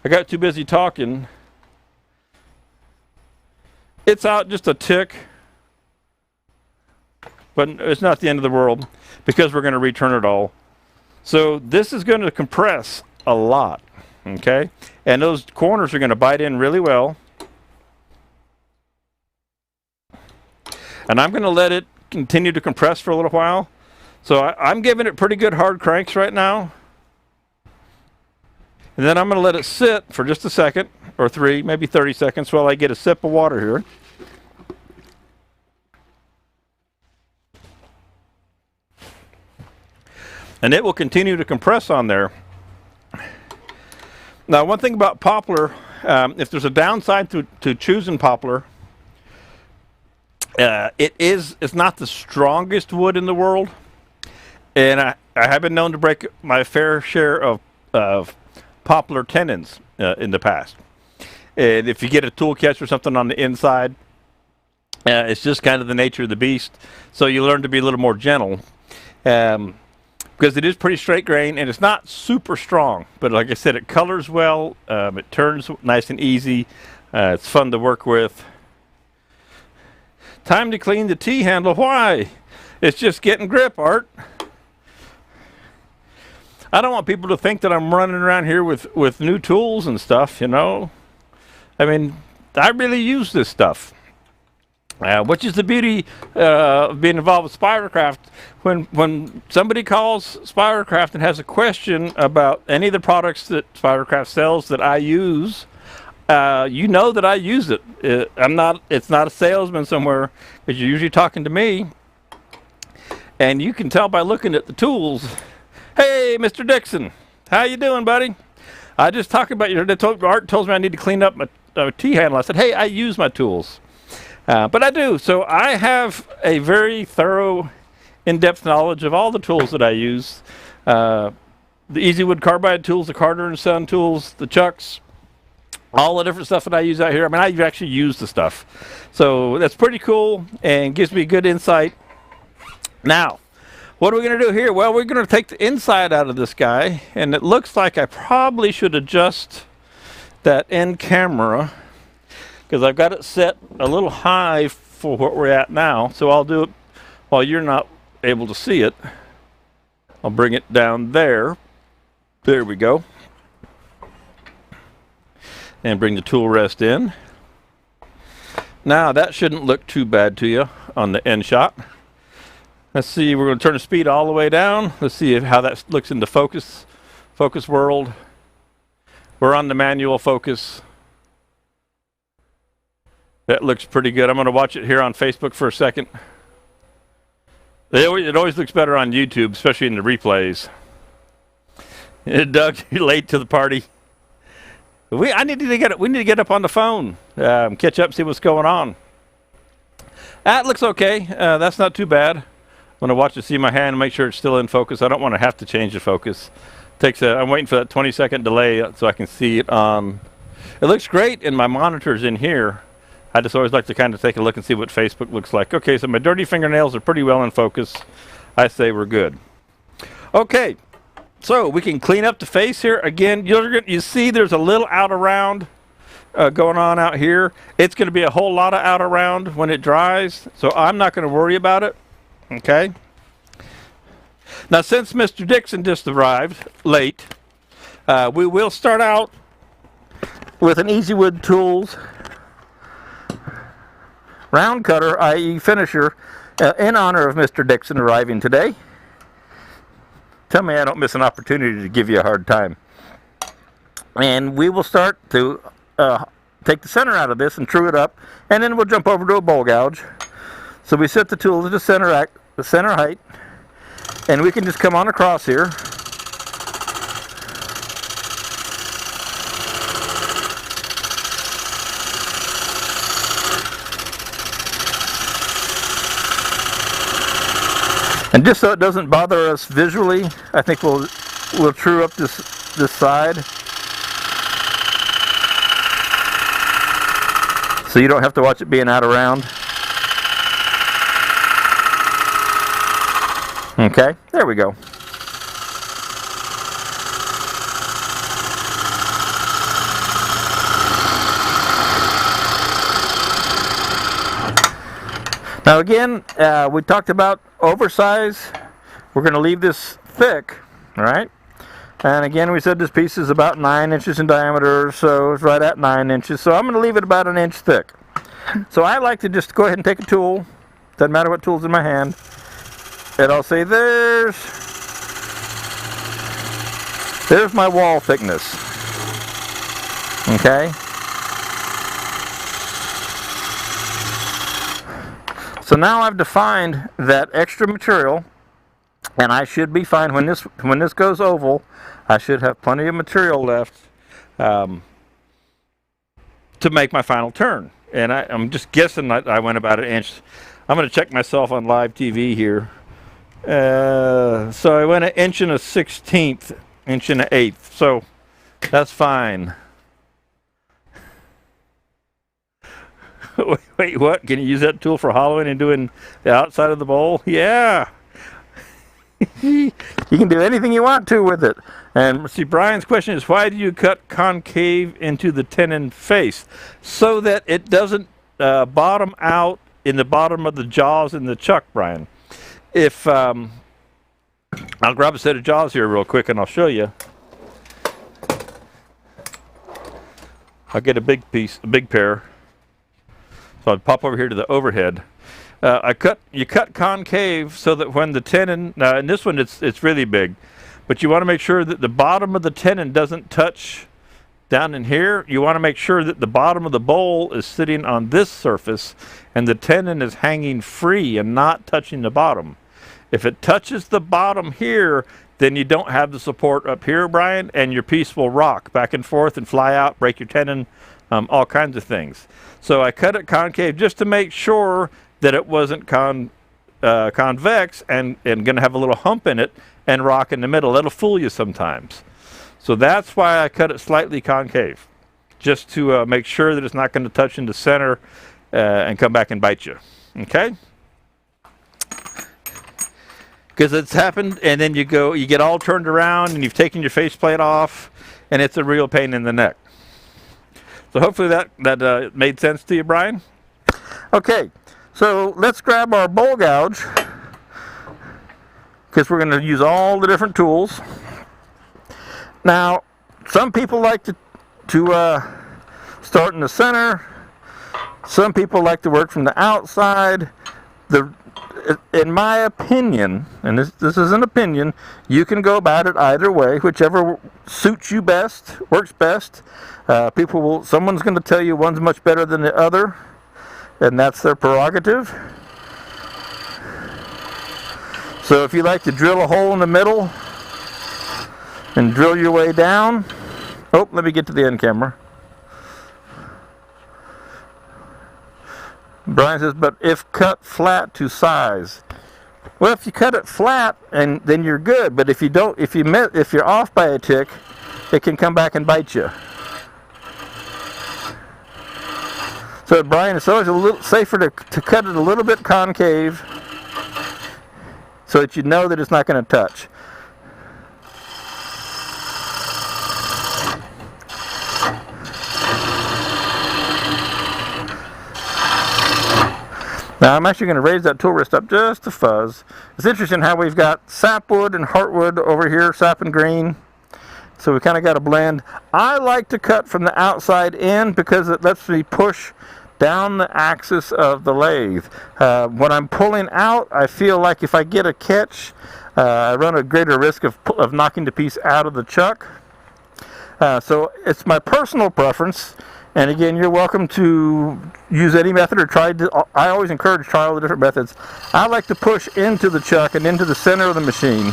I got too busy talking. It's out just a tick, but it's not the end of the world because we're going to return it all. So this is going to compress a lot, okay? And those corners are going to bite in really well. And I'm going to let it continue to compress for a little while. So I'm giving it pretty good hard cranks right now. And then I'm going to let it sit for just a second or 3, maybe 30 seconds while I get a sip of water here. And it will continue to compress on there. Now, one thing about poplar, if there's a downside to choosing poplar, it's not the strongest wood in the world. And I have been known to break my fair share of poplar tendons in the past. And if you get a tool catch or something on the inside, it's just kind of the nature of the beast. So you learn to be a little more gentle. Because it is pretty straight grain and it's not super strong. But like I said, it colors well. It turns nice and easy. It's fun to work with. Time to clean the T-handle. Why? It's just getting grip, Art. I don't want people to think that I'm running around here with new tools and stuff, you know. I mean, I really use this stuff. Which is the beauty of being involved with Spiracraft. When somebody calls Spiracraft and has a question about any of the products that Spiracraft sells that I use, you know that I use it. It's not a salesman somewhere, because you're usually talking to me. And you can tell by looking at the tools. Hey, Mr. Dixon, how you doing, buddy? I just talked about you. Art tells me I need to clean up my T-handle. I said, hey, I use my tools. But I do. So I have a very thorough, in-depth knowledge of all the tools that I use. The Easywood carbide tools, the Carter & Son tools, the chucks, all the different stuff that I use out here. I mean, I actually use the stuff. So that's pretty cool and gives me good insight. Now, what are we going to do here? Well, we're going to take the inside out of this guy, and it looks like I probably should adjust that end camera because I've got it set a little high for what we're at now. So I'll do it while you're not able to see it. I'll bring it down there. There we go. And bring the tool rest in. Now that shouldn't look too bad to you on the end shot. Let's see, we're going to turn the speed all the way down. Let's see how that looks in the focus world. We're on the manual focus. That looks pretty good. I'm going to watch it here on Facebook for a second. It always looks better on YouTube, especially in the replays. Doug, you're late to the party. We need to get up on the phone, catch up, see what's going on. That looks okay. That's not too bad. I'm going to watch it, see my hand, make sure it's still in focus. I don't want to have to change the focus I'm waiting for that 20-second delay so I can see it on. It looks great in my monitors in here. I just always like to kind of take a look and see what Facebook looks like. Okay, so my dirty fingernails are pretty well in focus. I say we're good. Okay, so we can clean up the face here. Again, you see there's a little out around going on out here. It's going to be a whole lot of out around when it dries, so I'm not going to worry about it. Okay. Now, since Mr. Dixon just arrived late, we will start out with an Easywood Tools round cutter, i.e. finisher, in honor of Mr. Dixon arriving today. Tell me I don't miss an opportunity to give you a hard time. And we will start to take the center out of this and true it up, and then we'll jump over to a bowl gouge. So we set the tool to the center height, and we can just come on across here. And just so it doesn't bother us visually, I think we'll true up this side. So you don't have to watch it being out around. Okay, there we go. Now again, we talked about oversize. We're going to leave this thick, all right? And again, we said this piece is about 9 inches in diameter, so it's right at 9 inches. So I'm going to leave it about 1 inch thick. So I like to just go ahead and take a tool, doesn't matter what tool's in my hand, and I'll say there's my wall thickness. Okay? So now I've defined that extra material, and I should be fine when this goes oval. I should have plenty of material left to make my final turn. And I'm just guessing I went about 1 inch. I'm going to check myself on live TV here. So I went 1 inch and 1/16, 1 inch and 1/8. So that's fine. Wait, what? Can you use that tool for hollowing and doing the outside of the bowl? Yeah. You can do anything you want to with it. And see, Brian's question is, why do you cut concave into the tenon face? So that it doesn't bottom out in the bottom of the jaws in the chuck, Brian. If I'll grab a set of jaws here real quick and I'll show you. I'll get a big piece, a big pair. So I'll pop over here to the overhead. You cut concave so that when the tenon, in this one it's really big, but you want to make sure that the bottom of the tenon doesn't touch down in here. You want to make sure that the bottom of the bowl is sitting on this surface and the tenon is hanging free and not touching the bottom. If it touches the bottom here, then you don't have the support up here, Brian, and your piece will rock back and forth and fly out, break your tenon, all kinds of things. So I cut it concave just to make sure that it wasn't convex and going to have a little hump in it and rock in the middle. That'll fool you sometimes. So that's why I cut it slightly concave, just to make sure that it's not going to touch in the center and come back and bite you. Okay? Because it's happened, and then you get all turned around, and you've taken your faceplate off, and it's a real pain in the neck. So hopefully that made sense to you, Brian. Okay, so let's grab our bowl gouge, because we're going to use all the different tools. Now, some people like to start in the center. Some people like to work from the outside. In my opinion, and this is an opinion, you can go about it either way, whichever suits you best, works best. Someone's going to tell you one's much better than the other, and that's their prerogative. So if you like to drill a hole in the middle and drill your way down, let me get to the end camera. Brian says, but if cut flat to size. Well, if you cut it flat, and then you're good. But if you don't, if you're off by a tick, it can come back and bite you. So, Brian, it's always a little safer to cut it a little bit concave, so that you know that it's not going to touch. Now I'm actually going to raise that tool wrist up just a fuzz. It's interesting how we've got sapwood and heartwood over here, sap and green. So we kind of got a blend. I like to cut from the outside in because it lets me push down the axis of the lathe. When I'm pulling out, I feel like if I get a catch, I run a greater risk of knocking the piece out of the chuck. So it's my personal preference. And again, you're welcome to use any method or I always encourage try all the different methods. I like to push into the chuck and into the center of the machine.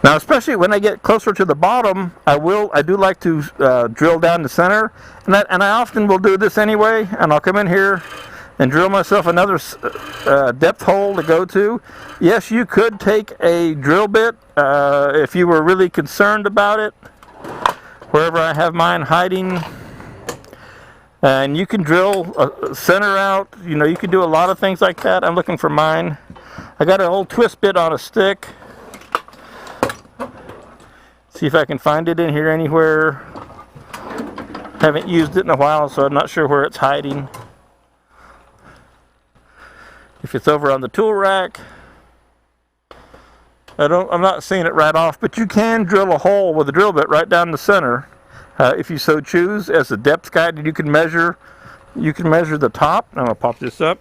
Now, especially when I get closer to the bottom, I do like to drill down the center, and I often will do this anyway. And I'll come in here and drill myself another depth hole to go to. Yes, you could take a drill bit if you were really concerned about it. Wherever I have mine hiding, and you can drill center out. You know, you can do a lot of things like that. I'm looking for mine. I got an old twist bit on a stick. See if I can find it in here anywhere. Haven't used it in a while, so I'm not sure where it's hiding. If it's over on the tool rack, I'm not seeing it right off, but you can drill a hole with a drill bit right down the center, if you so choose. As a depth guide, you can measure the top. I'm gonna pop this up.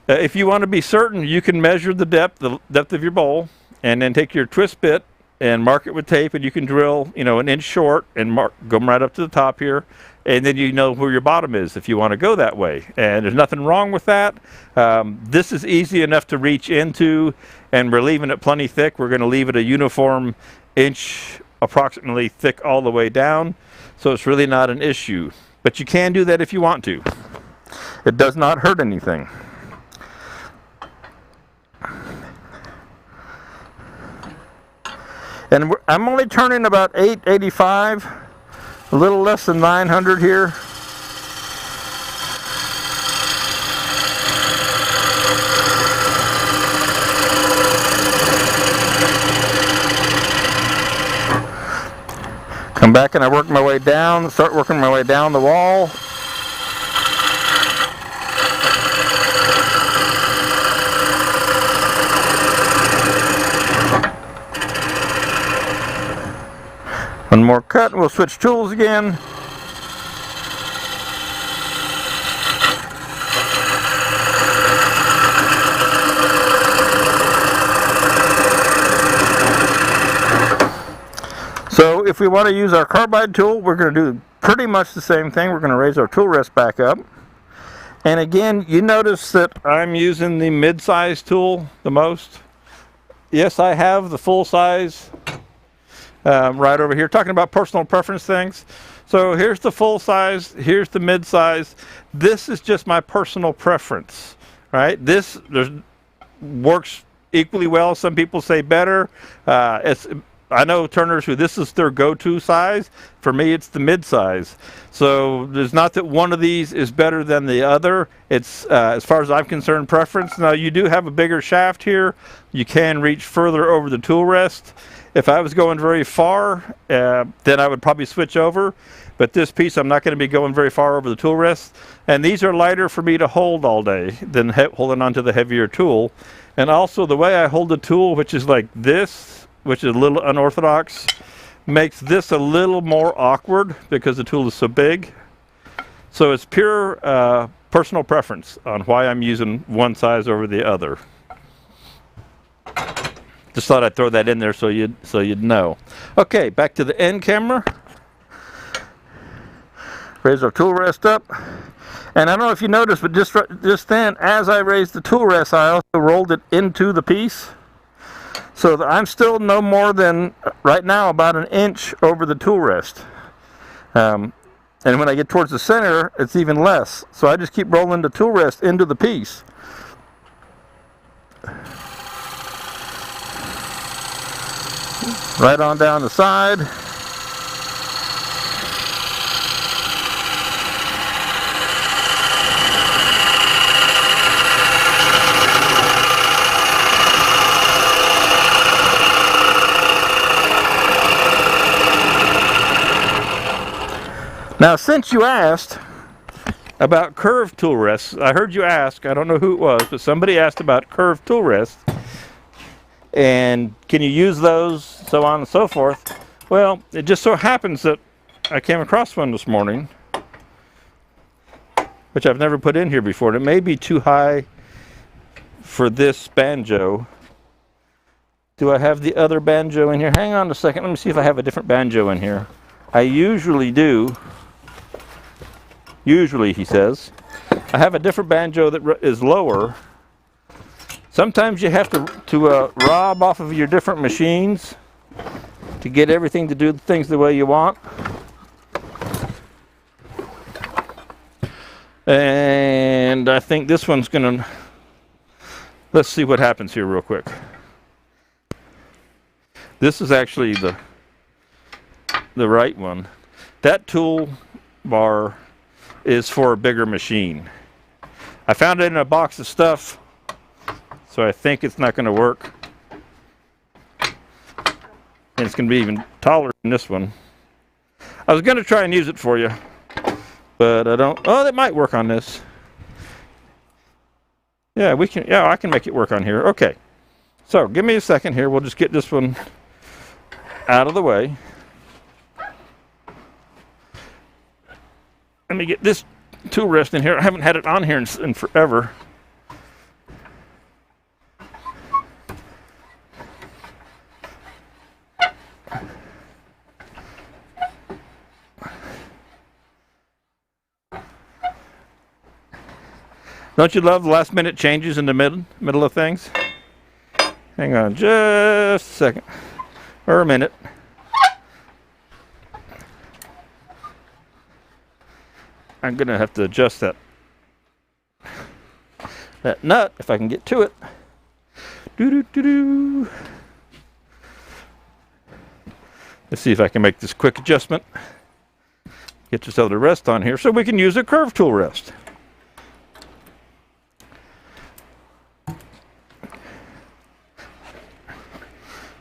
If you want to be certain, you can measure the depth of your bowl, and then take your twist bit and mark it with tape, and you can drill, an inch short and go right up to the top here, and then you know where your bottom is if you want to go that way. And there's nothing wrong with that. This is easy enough to reach into, and we're leaving it plenty thick. We're going to leave it a uniform inch approximately thick all the way down, so it's really not an issue. But you can do that if you want to. It does not hurt anything. And I'm only turning about 885, a little less than 900 here. Come back and I work my way down, start working my way down the wall. One more cut, and we'll switch tools again. So if we want to use our carbide tool, we're going to do pretty much the same thing. We're going to raise our tool rest back up. And again, you notice that I'm using the mid-size tool the most. Yes, I have the full size right over here, talking about personal preference things. So here's the full size, here's the mid size. This is just my personal preference, right? This works equally well. Some people say better. I know turners who this is their go-to size. For me, it's the mid size. So there's not that one of these is better than the other. It's as far as I'm concerned, preference. Now you do have a bigger shaft here. You can reach further over the tool rest. If I was going very far, then I would probably switch over. But this piece, I'm not going to be going very far over the tool rest. And these are lighter for me to hold all day than holding onto the heavier tool. And also the way I hold the tool, which is like this, which is a little unorthodox, makes this a little more awkward because the tool is so big. So it's pure personal preference on why I'm using one size over the other. Just thought I'd throw that in there so you'd know. Okay, back to the end camera. Raise our tool rest up. And I don't know if you noticed, but just then, as I raised the tool rest, I also rolled it into the piece. So that I'm still no more than, right now, about an inch over the tool rest. And when I get towards the center, it's even less. So I just keep rolling the tool rest into the piece. Right on down the side. Now, since you asked about curved tool rests, I heard you ask, I don't know who it was, but somebody asked about curved tool rests. And can you use those, so on and so forth. Well, it just so happens that I came across one this morning, which I've never put in here before. And it may be too high for this banjo. Do I have the other banjo in here? Hang on a second. Let me see if I have a different banjo in here. I usually do. Usually, he says. I have a different banjo that is lower. Sometimes you have to rob off of your different machines to get everything to do things the way you want. And I think this one's gonna, let's see what happens here real quick. This is actually the right one. That tool bar is for a bigger machine. I found it in a box of stuff, so I think it's not going to work. And it's going to be even taller than this one. I was going to try and use it for you, but I don't. Oh, that might work on this. Yeah, we can. Yeah, I can make it work on here. Okay. So give me a second here. We'll just get this one out of the way. Let me get this tool rest in here. I haven't had it on here in forever. Don't you love the last minute changes in the middle of things? Hang on just a second, or a minute. I'm gonna have to adjust that nut if I can get to it. Let's see if I can make this quick adjustment. Get this other rest on here so we can use a curved tool rest.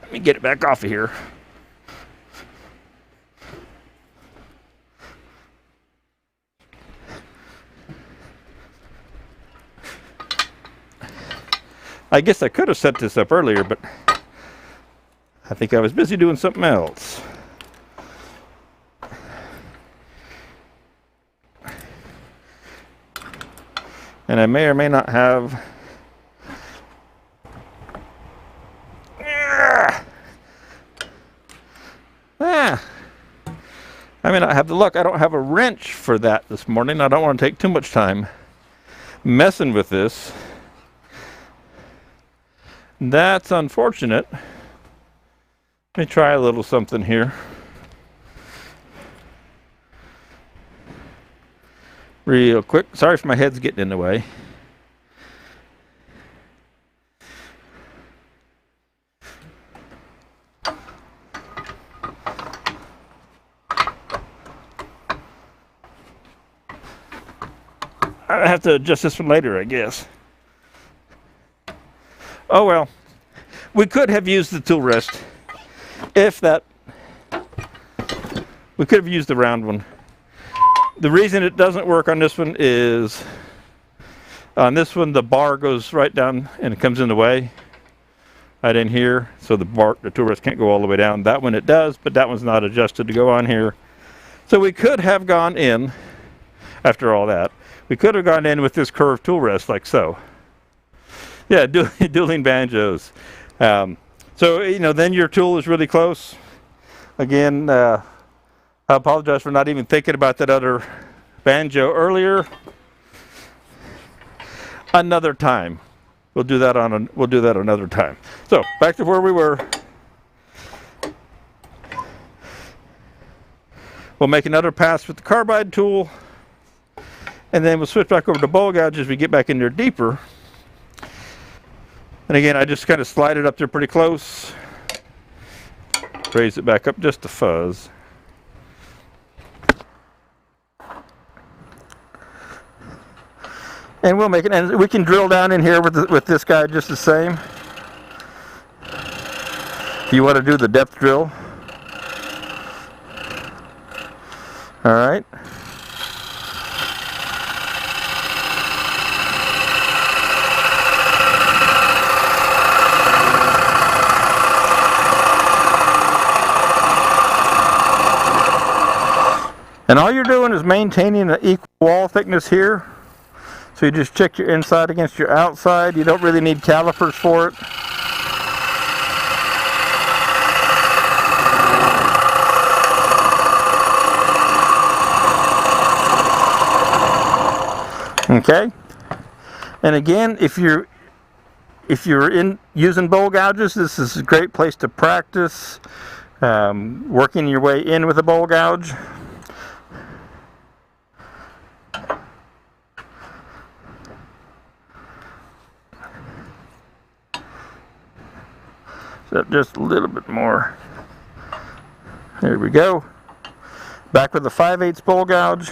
Let me get it back off of here. I guess I could have set this up earlier, but I think I was busy doing something else. And I may or may not have. I may not have the luck. I don't have a wrench for that this morning. I don't want to take too much time messing with this. That's unfortunate. Let me try a little something here. Real quick. Sorry if my head's getting in the way. I have to adjust this one later, I guess. Oh well, we could have used the tool rest if that, we could have used the round one. The reason it doesn't work on this one is on this one the bar goes right down and it comes in the way right in here, so the tool rest can't go all the way down. That one it does, but that one's not adjusted to go on here. So we could have gone in, after all that, we could have gone in with this curved tool rest like so. Yeah, dueling banjos. So, you know, then your tool is really close. Again, I apologize for not even thinking about that other banjo earlier. Another time. We'll do that another time. So back to where we were. We'll make another pass with the carbide tool, and then we'll switch back over to bowl gouge as we get back in there deeper. And again, I just kind of slide it up there pretty close, raise it back up just a fuzz. And we'll make it, and we can drill down in here with this guy just the same. If you want to do the depth drill. All right. And all you're doing is maintaining an equal wall thickness here. So you just check your inside against your outside. You don't really need calipers for it. Okay. And again, if you're using bowl gouges, this is a great place to practice working your way in with a bowl gouge. So just a little bit more. There we go. Back with the 5/8 bowl gouge.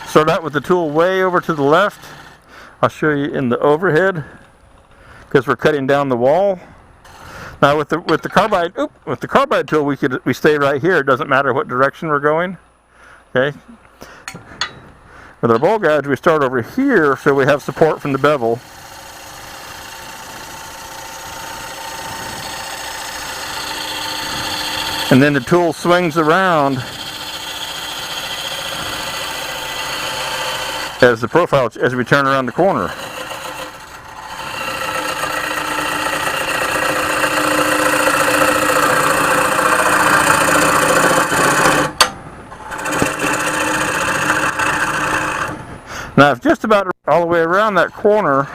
Start out with the tool way over to the left. I'll show you in the overhead because we're cutting down the wall. Now with the carbide tool, we stay right here. It doesn't matter what direction we're going. Okay. With our bowl gouge, we start over here so we have support from the bevel. And then the tool swings around as we turn around the corner. Now it's just about all the way around that corner.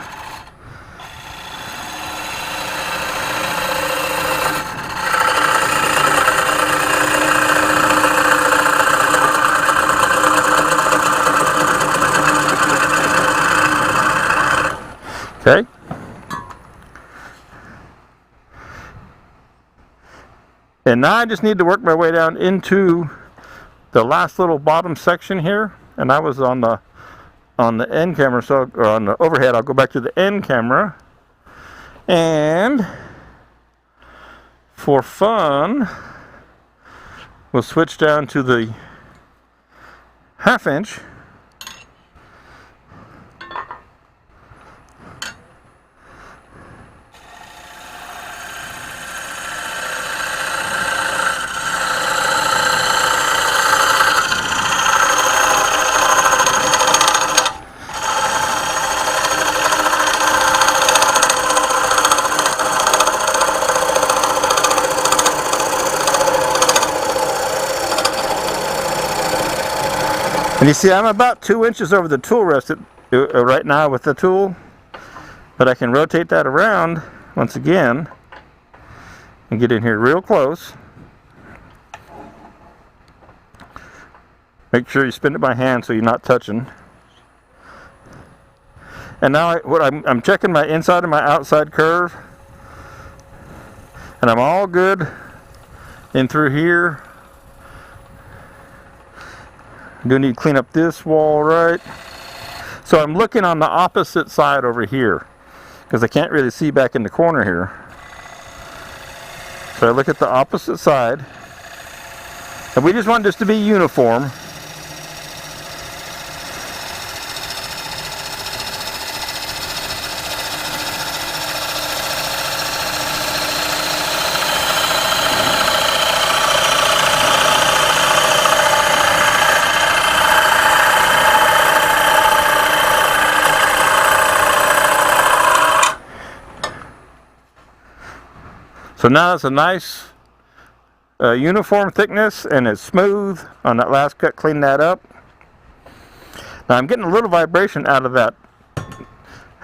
Okay. And now I just need to work my way down into the last little bottom section here. And I was on the end camera, or on the overhead. I'll go back to the end camera. And for fun, we'll switch down to the 1/2 inch. And you see, I'm about 2 inches over the tool rest right now with the tool, but I can rotate that around once again and get in here real close. Make sure you spin it by hand so you're not touching. And now I'm checking my inside and my outside curve, and I'm all good in through here. Do need to clean up this wall, right? So I'm looking on the opposite side over here because I can't really see back in the corner here. So I look at the opposite side, and we just want this to be uniform. So now it's a nice uniform thickness and it's smooth. On that last cut, clean that up. Now I'm getting a little vibration out of that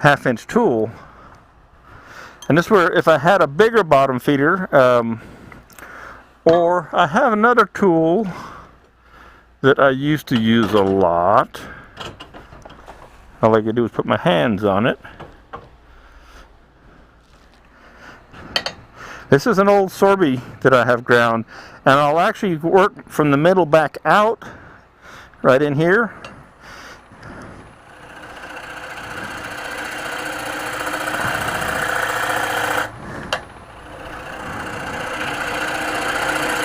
1/2-inch tool. And this is where, if I had a bigger bottom feeder, or I have another tool that I used to use a lot. All I could do is put my hands on it. This is an old Sorby that I have ground, and I'll actually work from the middle back out, right in here.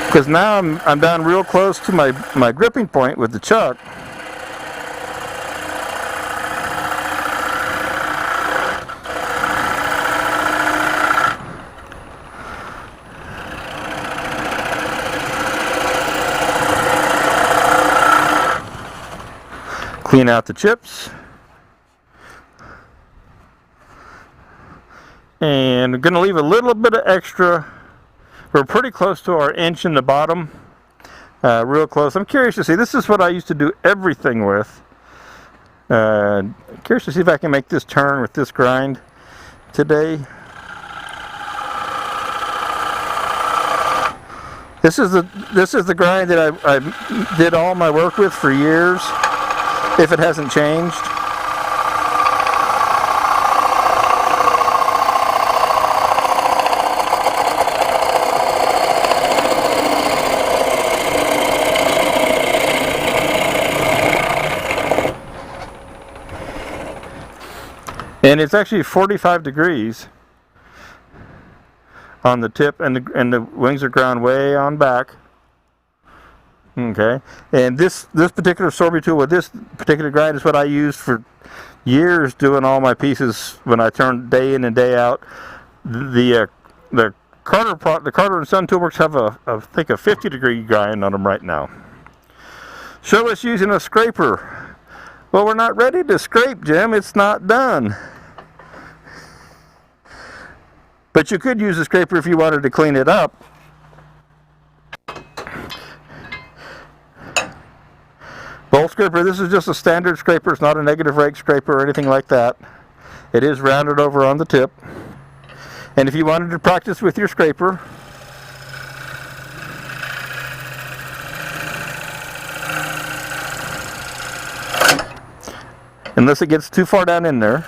Because now I'm down real close to my gripping point with the chuck. Clean out the chips. And I'm going to leave a little bit of extra. We're pretty close to our inch in the bottom. Real close. I'm curious to see. This is what I used to do everything with. Curious to see if I can make this turn with this grind today. This is the grind that I did all my work with for years, if it hasn't changed. And it's actually 45 degrees on the tip, and the wings are ground way on back. Okay, and this particular Sorby tool with this particular grind is what I used for years doing all my pieces when I turned day in and day out. The Carter and Son Toolworks have I think a 50-degree grind on them right now. Show us using a scraper. Well, we're not ready to scrape, Jim. It's not done. But you could use a scraper if you wanted to clean it up. Bowl scraper, this is just a standard scraper. It's not a negative rake scraper or anything like that. It is rounded over on the tip. And if you wanted to practice with your scraper, unless it gets too far down in there,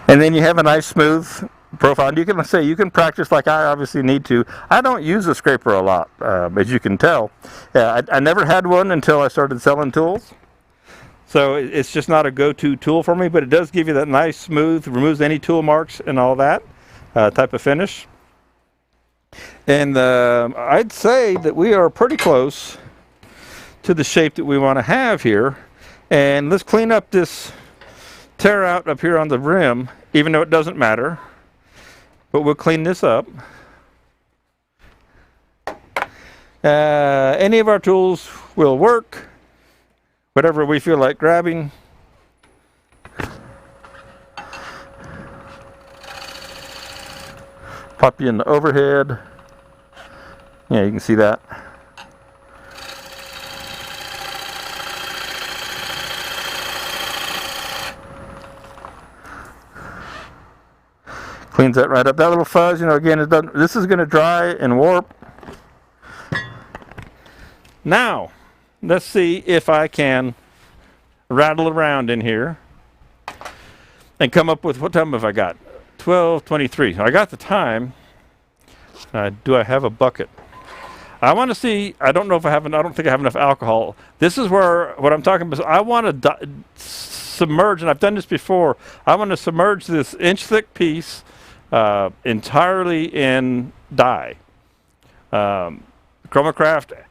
and then you have a nice smooth profile. And you can practice like I obviously need to. I don't use a scraper a lot, as you can tell. I never had one until I started selling tools. So it's just not a go-to tool for me, but it does give you that nice smooth, removes any tool marks and all that type of finish. And I'd say that we are pretty close to the shape that we want to have here. And let's clean up this tear out up here on the rim, even though it doesn't matter, but we'll clean this up. Any of our tools will work, whatever we feel like grabbing. Pop you in the overhead. Yeah, you can see that. Cleans that right up. That little fuzz, again, this is going to dry and warp. Now, let's see if I can rattle around in here and come up with, what time have I got? 12:23. I got the time. Do I have a bucket? I want to see, I don't think I have enough alcohol. This is where, what I'm talking about, I want to submerge, and I've done this before, I want to submerge this inch-thick piece entirely in dye. Chromacraft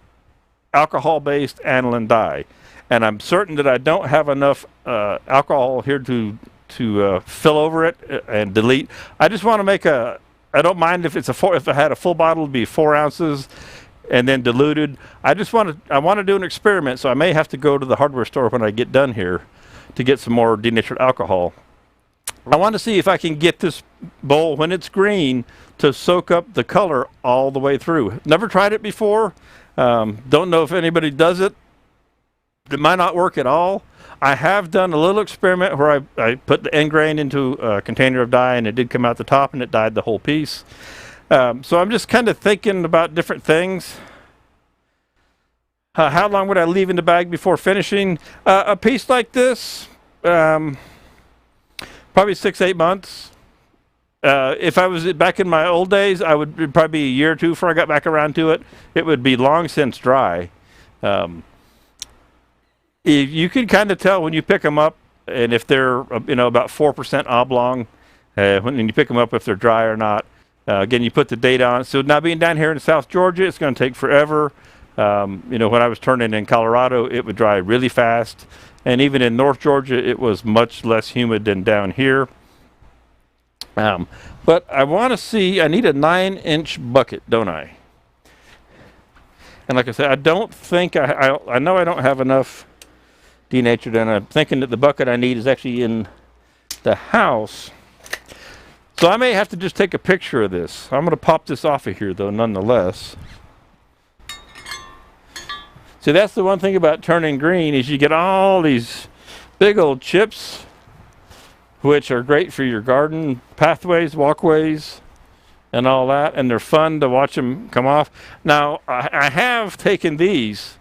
alcohol-based aniline dye. And I'm certain that I don't have enough alcohol here to to fill over it and delete. I just want to make a. I don't mind if it's if I had a full bottle, it'd be 4 ounces, and then diluted. I want to do an experiment, so I may have to go to the hardware store when I get done here to get some more denatured alcohol. I want to see if I can get this bowl when it's green to soak up the color all the way through. Never tried it before. Don't know if anybody does it. It might not work at all. I have done a little experiment where I put the end grain into a container of dye, and it did come out the top, and it dyed the whole piece. So I'm just kind of thinking about different things. How long would I leave in the bag before finishing? A piece like this, probably 6-8 months. If I was back in my old days, it'd probably be a year or two before I got back around to it. It would be long since dry. You can kind of tell when you pick them up, and if they're about 4% oblong, when you pick them up if they're dry or not. Again, you put the date on it. So now being down here in South Georgia, it's going to take forever. When I was turning in Colorado, it would dry really fast. And even in North Georgia, it was much less humid than down here. But I want to see, I need a 9-inch bucket, don't I? And like I said, I don't think, I know I don't have enough denatured, and I'm thinking that the bucket I need is actually in the house. So I may have to just take a picture of this. I'm going to pop this off of here, though, nonetheless. See, that's the one thing about turning green is you get all these big old chips, which are great for your garden pathways, walkways, and all that, and they're fun to watch them come off. Now, I have taken these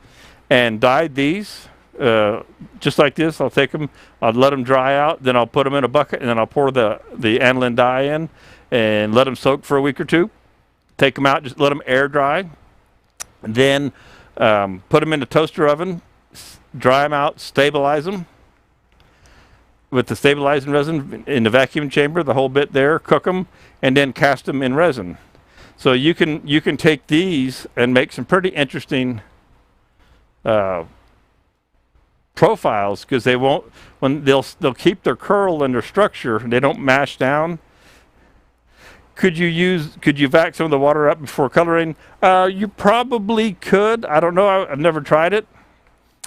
and dyed these. Just like this. I'll take them, I'll let them dry out, then I'll put them in a bucket, and then I'll pour the aniline dye in and let them soak for a week or two. Take them out, just let them air dry. Then put them in the toaster oven, dry them out, stabilize them with the stabilizing resin in the vacuum chamber, the whole bit there, cook them, and then cast them in resin. So you can take these and make some pretty interesting profiles, because they won't, when they'll keep their curl and their structure, they don't mash down. Could you vac some of the water up before coloring? You probably could. I don't know. I've never tried it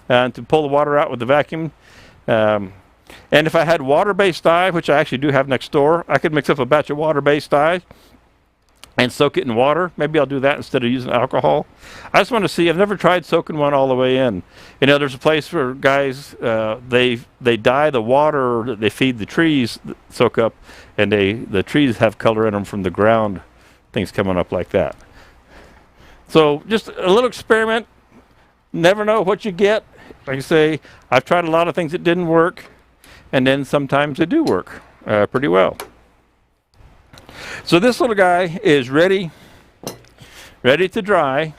to pull the water out with the vacuum. And if I had water-based dye, which I actually do have next door, I could mix up a batch of water-based dye and soak it in water. Maybe I'll do that instead of using alcohol. I just want to see. I've never tried soaking one all the way in. There's a place where guys, they dye the water that they feed the trees, soak up, and the trees have color in them from the ground, things coming up like that. So just a little experiment. Never know what you get. Like I say, I've tried a lot of things that didn't work, and then sometimes they do work pretty well. So this little guy is ready to dry.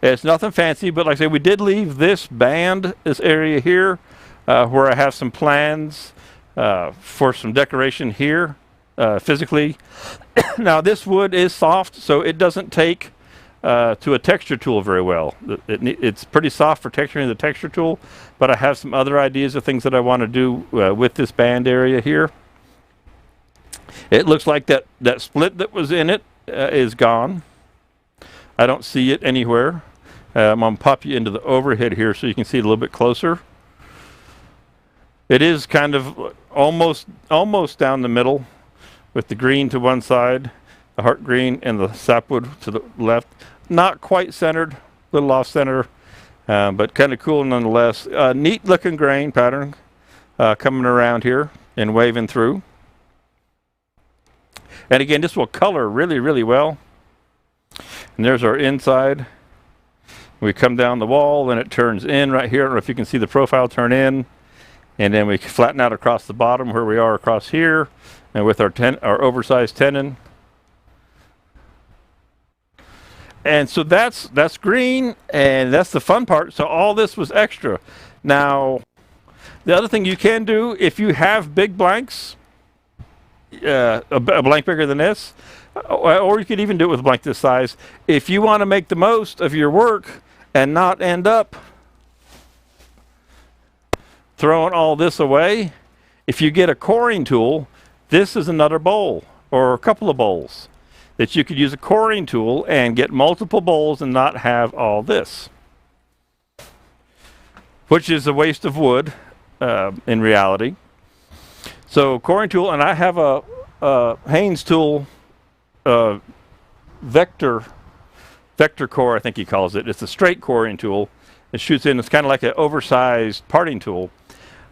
It's nothing fancy, but like I say, we did leave this area here, where I have some plans for some decoration here, physically. Now this wood is soft, so it doesn't take to a texture tool very well. It's pretty soft for texturing the texture tool, but I have some other ideas of things that I want to do with this band area here. It looks like that split that was in it is gone. I don't see it anywhere. I'm going to pop you into the overhead here so you can see it a little bit closer. It is kind of almost down the middle, with the green to one side, the heart green, and the sapwood to the left. Not quite centered, a little off center, but kind of cool nonetheless. Neat looking grain pattern coming around here and waving through. And again, this will color really, really well. And there's our inside. We come down the wall and it turns in right here. I don't know if you can see the profile turn in. And then we flatten out across the bottom where we are across here, and with our oversized tenon. And so that's green, and that's the fun part. So all this was extra. Now, the other thing you can do, if you have big blanks, a blank bigger than this, or you could even do it with a blank this size. If you want to make the most of your work and not end up throwing all this away, If you get a coring tool, this is another bowl or a couple of bowls that you could use a coring tool and get multiple bowls and not have all this, which is a waste of wood in reality. So coring tool, and I have a Haynes tool, vector core, I think he calls it. It's a straight coring tool. It shoots in. It's kind of like an oversized parting tool.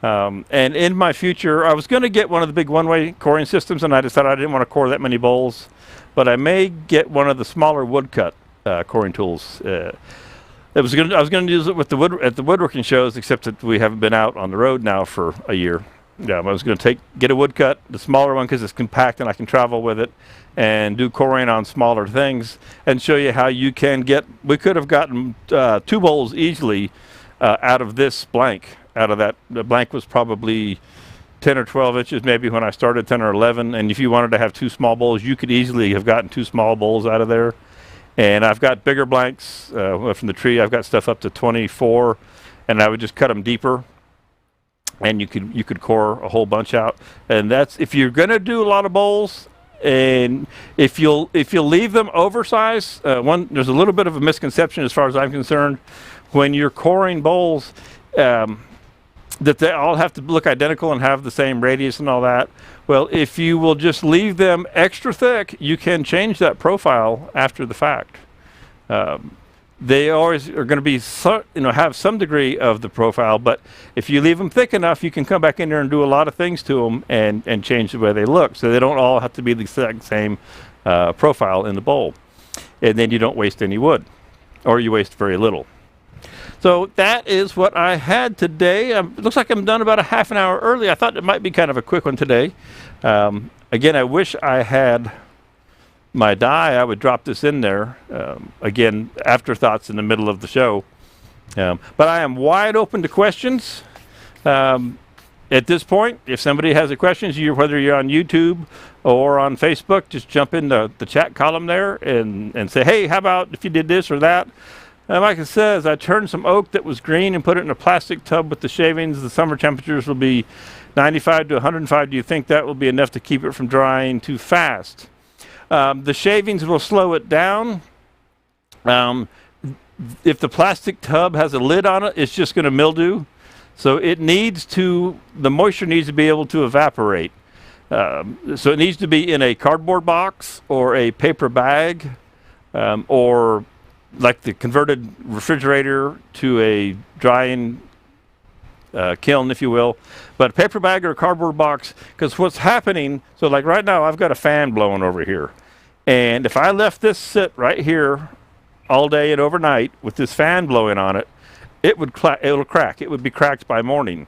And in my future, I was going to get one of the big one-way coring systems, and I decided I didn't want to core that many bowls. But I may get one of the smaller woodcut coring tools. I was going to use it with at the woodworking shows, except that we haven't been out on the road now for a year. Yeah, I was going to get a woodcut, the smaller one, because it's compact and I can travel with it, and do coring on smaller things, and show you how you can get. We could have gotten 2 bowls easily out of this blank. Out of that, the blank was probably 10 or 12 inches, maybe when I started, 10 or 11. And if you wanted to have 2 small bowls, you could easily have gotten 2 small bowls out of there. And I've got bigger blanks from the tree. I've got stuff up to 24, and I would just cut them deeper. And you could core a whole bunch out. And that's if you're going to do a lot of bowls, and if you'll leave them oversized. There's a little bit of a misconception as far as I'm concerned when you're coring bowls. That they all have to look identical and have the same radius and all that. Well, if you will just leave them extra thick, you can change that profile after the fact. They always are going to be, have some degree of the profile, but if you leave them thick enough, you can come back in there and do a lot of things to them and change the way they look. So they don't all have to be the exact same profile in the bowl. And then you don't waste any wood, or you waste very little. So that is what I had today. It looks like I'm done about a half an hour early. I thought it might be kind of a quick one today. Again, I wish I had my die. I would drop this in there. Again, afterthoughts in the middle of the show. But I am wide open to questions. At this point, if somebody has a question, whether you're on YouTube or on Facebook, just jump in the chat column there and say, hey, how about if you did this or that? Like it says, I turned some oak that was green and put it in a plastic tub with the shavings. The summer temperatures will be 95 to 105. Do you think that will be enough to keep it from drying too fast? The shavings will slow it down. If the plastic tub has a lid on it, it's just going to mildew. So the moisture needs to be able to evaporate. So it needs to be in a cardboard box or a paper bag or like the converted refrigerator to a drying kiln, if you will. But a paper bag or a cardboard box, because what's happening, so like right now I've got a fan blowing over here. And if I left this sit right here all day and overnight with this fan blowing on it, it'll crack. It would be cracked by morning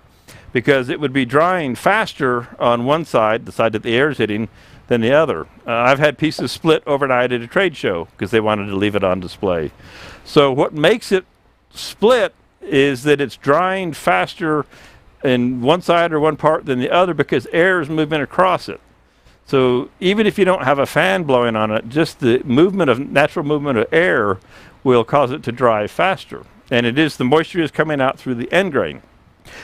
because it would be drying faster on one side, the side that the air is hitting, than the other. I've had pieces split overnight at a trade show because they wanted to leave it on display. So what makes it split is that it's drying faster in one side or one part than the other because air is moving across it. So even if you don't have a fan blowing on it, just the natural movement of air will cause it to dry faster. And the moisture is coming out through the end grain.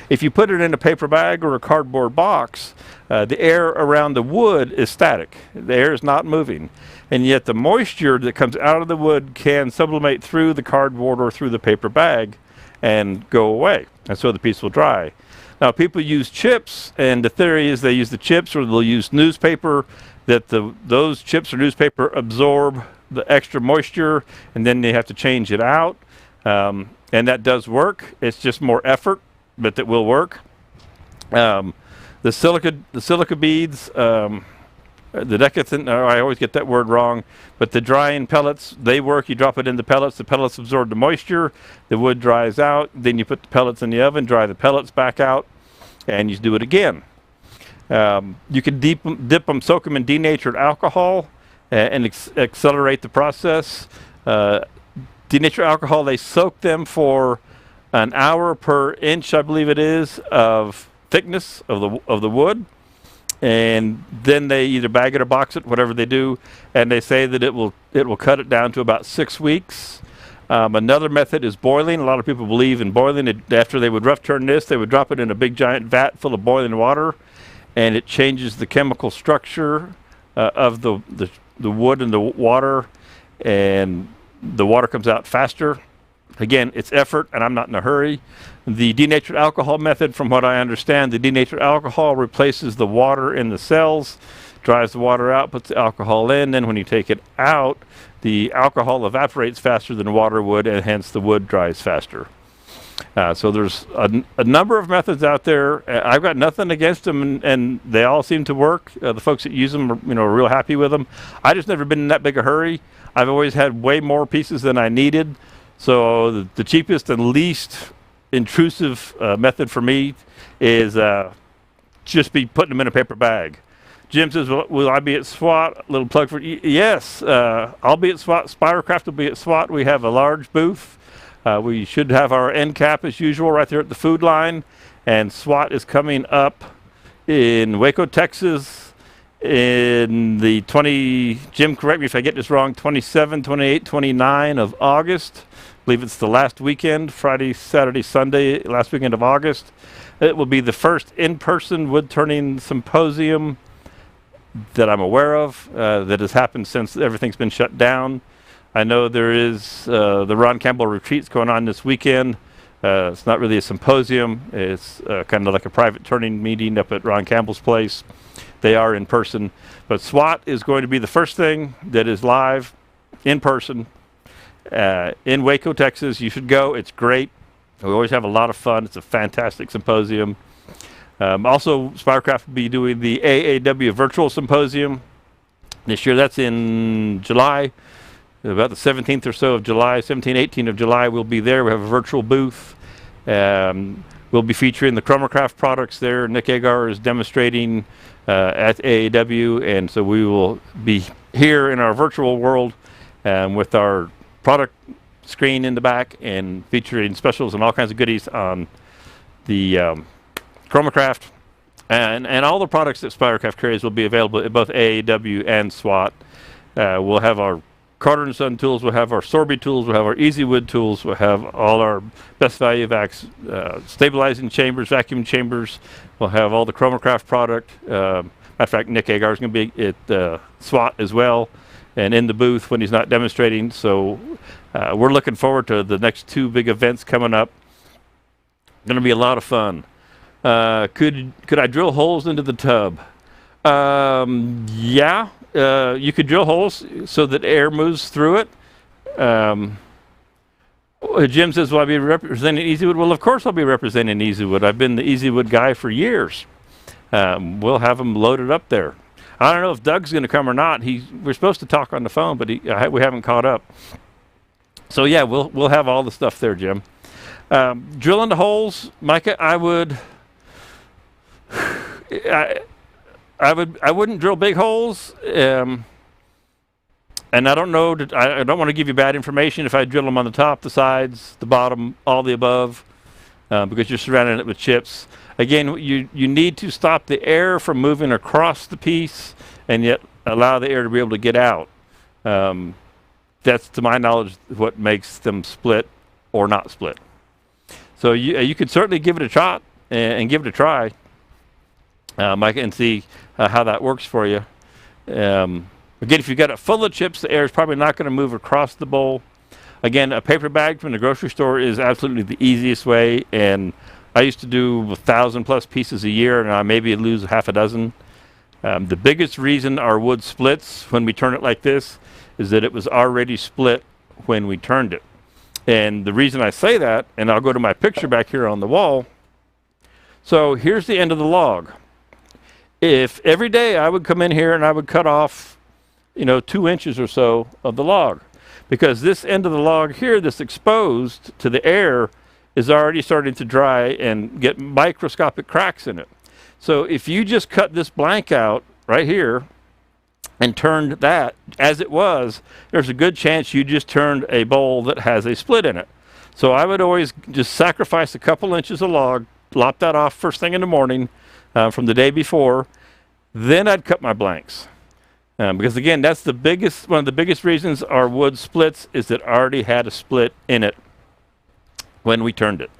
If you put it in a paper bag or a cardboard box, the air around the wood is static. The air is not moving. And yet the moisture that comes out of the wood can sublimate through the cardboard or through the paper bag and go away. And so the piece will dry. Now people use chips, and the theory is they use the chips or they'll use newspaper, that those chips or newspaper absorb the extra moisture and then they have to change it out. And that does work. It's just more effort, but that will work. The silica beads, the decathin, I always get that word wrong, but the drying pellets, they work. You drop it in the pellets absorb the moisture, the wood dries out, then you put the pellets in the oven, dry the pellets back out, and you do it again. You can dip them, soak them in denatured alcohol and accelerate the process. Denatured alcohol, they soak them for an hour per inch, I believe it is, of thickness of the wood, and then they either bag it or box it, whatever they do, and they say that it will cut it down to about 6 weeks. Another method is boiling. A lot of people believe in boiling. After they would rough turn this, they would drop it in a big giant vat full of boiling water, and it changes the chemical structure of the wood and the water, and the water comes out faster. Again, it's effort, and I'm not in a hurry. The denatured alcohol method, from what I understand, the denatured alcohol replaces the water in the cells, dries the water out, puts the alcohol in. Then when you take it out, the alcohol evaporates faster than water would, and hence the wood dries faster. So there's a number of methods out there. I've got nothing against them, and they all seem to work. The folks that use them are real happy with them. I just never been in that big a hurry. I've always had way more pieces than I needed. So the cheapest and least intrusive method for me is just be putting them in a paper bag. Jim says, will I be at SWAT? A little plug for yes, I'll be at SWAT. Spirocraft will be at SWAT. We have a large booth. We should have our end cap as usual right there at the food line. And SWAT is coming up in Waco, Texas in the Jim, correct me if I get this wrong, 27, 28, 29 of August. I believe it's the last weekend, Friday, Saturday, Sunday, last weekend of August. It will be the first in-person wood turning symposium that I'm aware of that has happened since everything's been shut down. I know there is the Ron Campbell retreats going on this weekend. It's not really a symposium. It's kind of like a private turning meeting up at Ron Campbell's place. They are in person. But SWAT is going to be the first thing that is live in person in Waco, Texas. You should go. It's great. We always have a lot of fun. It's a fantastic symposium. Also, Spirocraft will be doing the AAW Virtual Symposium this year. That's in July, about the 17th or so of July, 17, 18 of July. We'll be there. We have a virtual booth. We'll be featuring the Chromacraft products there. Nick Agar is demonstrating at AAW, and so we will be here in our virtual world with our product screen in the back and featuring specials and all kinds of goodies on the Chromacraft. And all the products that Spirocraft carries will be available at both AAW and SWAT. We'll have our Carter & Son tools, we'll have our Sorby tools, we'll have our EasyWood tools, we'll have all our Best Value Vacs stabilizing chambers, vacuum chambers. We'll have all the Chromacraft product. Matter of fact, Nick Agar is going to be at SWAT as well and in the booth when he's not demonstrating. So we're looking forward to the next two big events coming up. Going to be a lot of fun. Could I drill holes into the tub? Yeah. You could drill holes so that air moves through it. Jim says, will I be representing EasyWood? Well, of course I'll be representing EasyWood. I've been the EasyWood guy for years. We'll have them loaded up there. I don't know if Doug's going to come or not. We're supposed to talk on the phone, but we haven't caught up. So yeah, we'll have all the stuff there, Jim. Drilling the holes, Micah, I wouldn't drill big holes, and I don't know. I don't want to give you bad information if I drill them on the top, the sides, the bottom, all the above, because you're surrounding it with chips. Again, you need to stop the air from moving across the piece, and yet allow the air to be able to get out. That's, to my knowledge, what makes them split or not split. So you could certainly give it a shot and give it a try, Mike, and see how that works for you. Again, if you've got it full of chips, the air is probably not going to move across the bowl. Again, a paper bag from the grocery store is absolutely the easiest way, and I used to do 1,000+ pieces a year, and I maybe lose half a dozen. The biggest reason our wood splits when we turn it like this is that it was already split when we turned it. And the reason I say that, and I'll go to my picture back here on the wall. So here's the end of the log. If every day I would come in here and I would cut off, 2 inches or so of the log, because this end of the log here that's exposed to the air is already starting to dry and get microscopic cracks in it. So if you just cut this blank out right here and turned that as it was, there's a good chance you just turned a bowl that has a split in it. So I would always just sacrifice a couple inches of log, lop that off first thing in the morning from the day before, then I'd cut my blanks. Because again, that's one of the biggest reasons our wood splits is that it already had a split in it when we turned it.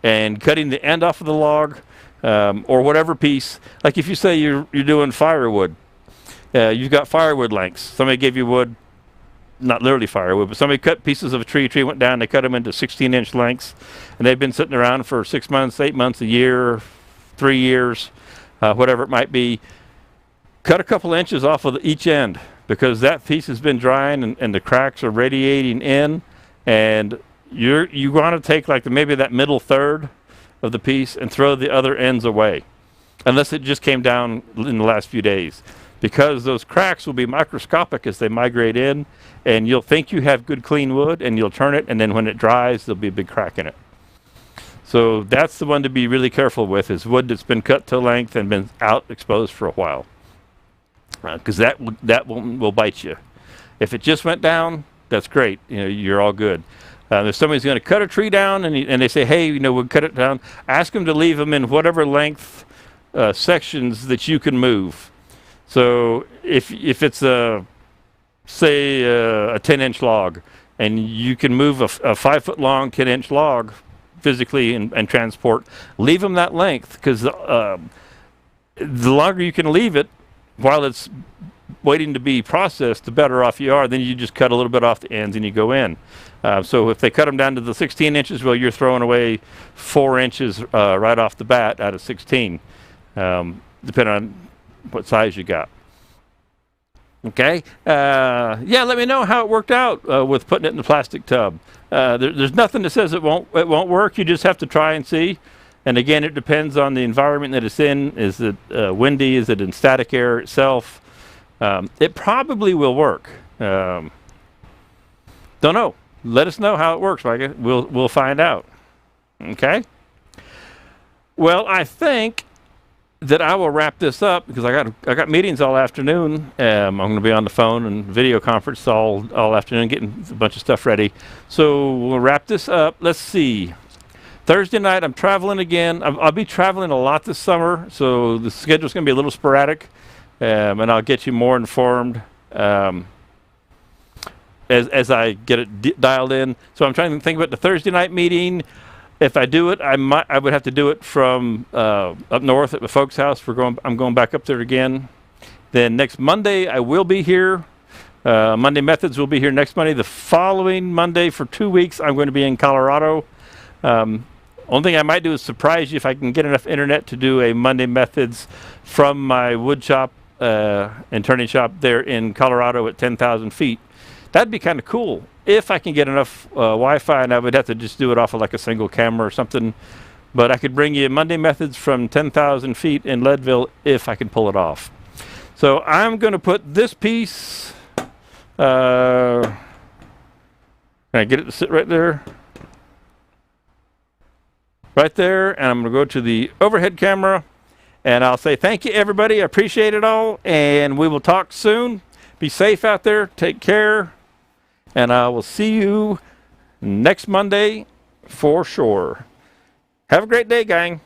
And cutting the end off of the log or whatever piece. Like if you say you're doing firewood, you've got firewood lengths. Somebody gave you wood, not literally firewood, but somebody cut pieces of a tree went down, they cut them into 16-inch lengths, and they've been sitting around for 6 months, 8 months, a year, 3 years, whatever it might be. Cut a couple inches off of each end, because that piece has been drying and the cracks are radiating in, and you want to take like maybe that middle third of the piece and throw the other ends away, unless it just came down in the last few days, because those cracks will be microscopic as they migrate in, and you'll think you have good clean wood, and you'll turn it, and then when it dries, there'll be a big crack in it. So that's the one to be really careful with, is wood that's been cut to length and been out exposed for a while, because that will bite you. If it just went down, that's great. You're all good. If somebody's going to cut a tree down and they say, hey, we'll cut it down, ask them to leave them in whatever length sections that you can move. So if it's say a 10-inch log, and you can move a 5-foot-long 10-inch log physically and transport, leave them that length, because the longer you can leave it while it's waiting to be processed, the better off you are. Then you just cut a little bit off the ends and you go in. So if they cut them down to the 16 inches, well, you're throwing away 4 inches right off the bat out of 16, depending on what size you got. Okay. Yeah, let me know how it worked out with putting it in the plastic tub. There's nothing that says it won't work. You just have to try and see. And again, it depends on the environment that it's in. Is it windy? Is it in static air itself? It probably will work. Don't know. Let us know how it works, Micah. We'll find out. Okay. Well, I think that I will wrap this up, because I got meetings all afternoon. I'm going to be on the phone and video conference all afternoon, getting a bunch of stuff ready. So we'll wrap this up. Let's see. Thursday night, I'm traveling again. I'll be traveling a lot this summer, so the schedule's going to be a little sporadic, and I'll get you more informed as I get it dialed in. So I'm trying to think about the Thursday night meeting. If I do it, I would have to do it from up north at my folks' house. I'm going back up there again. Then next Monday, I will be here. Monday Methods will be here next Monday. The following Monday for 2 weeks, I'm going to be in Colorado. Only thing I might do is surprise you if I can get enough internet to do a Monday Methods from my wood shop and turning shop there in Colorado at 10,000 feet. That'd be kind of cool if I can get enough Wi-Fi, and I would have to just do it off of like a single camera or something. But I could bring you Monday Methods from 10,000 feet in Leadville if I can pull it off. So I'm going to put this piece. Can I get it to sit right there? Right there, and I'm going to go to the overhead camera, and I'll say thank you, everybody. I appreciate it all, and we will talk soon. Be safe out there. Take care, and I will see you next Monday for sure. Have a great day, gang.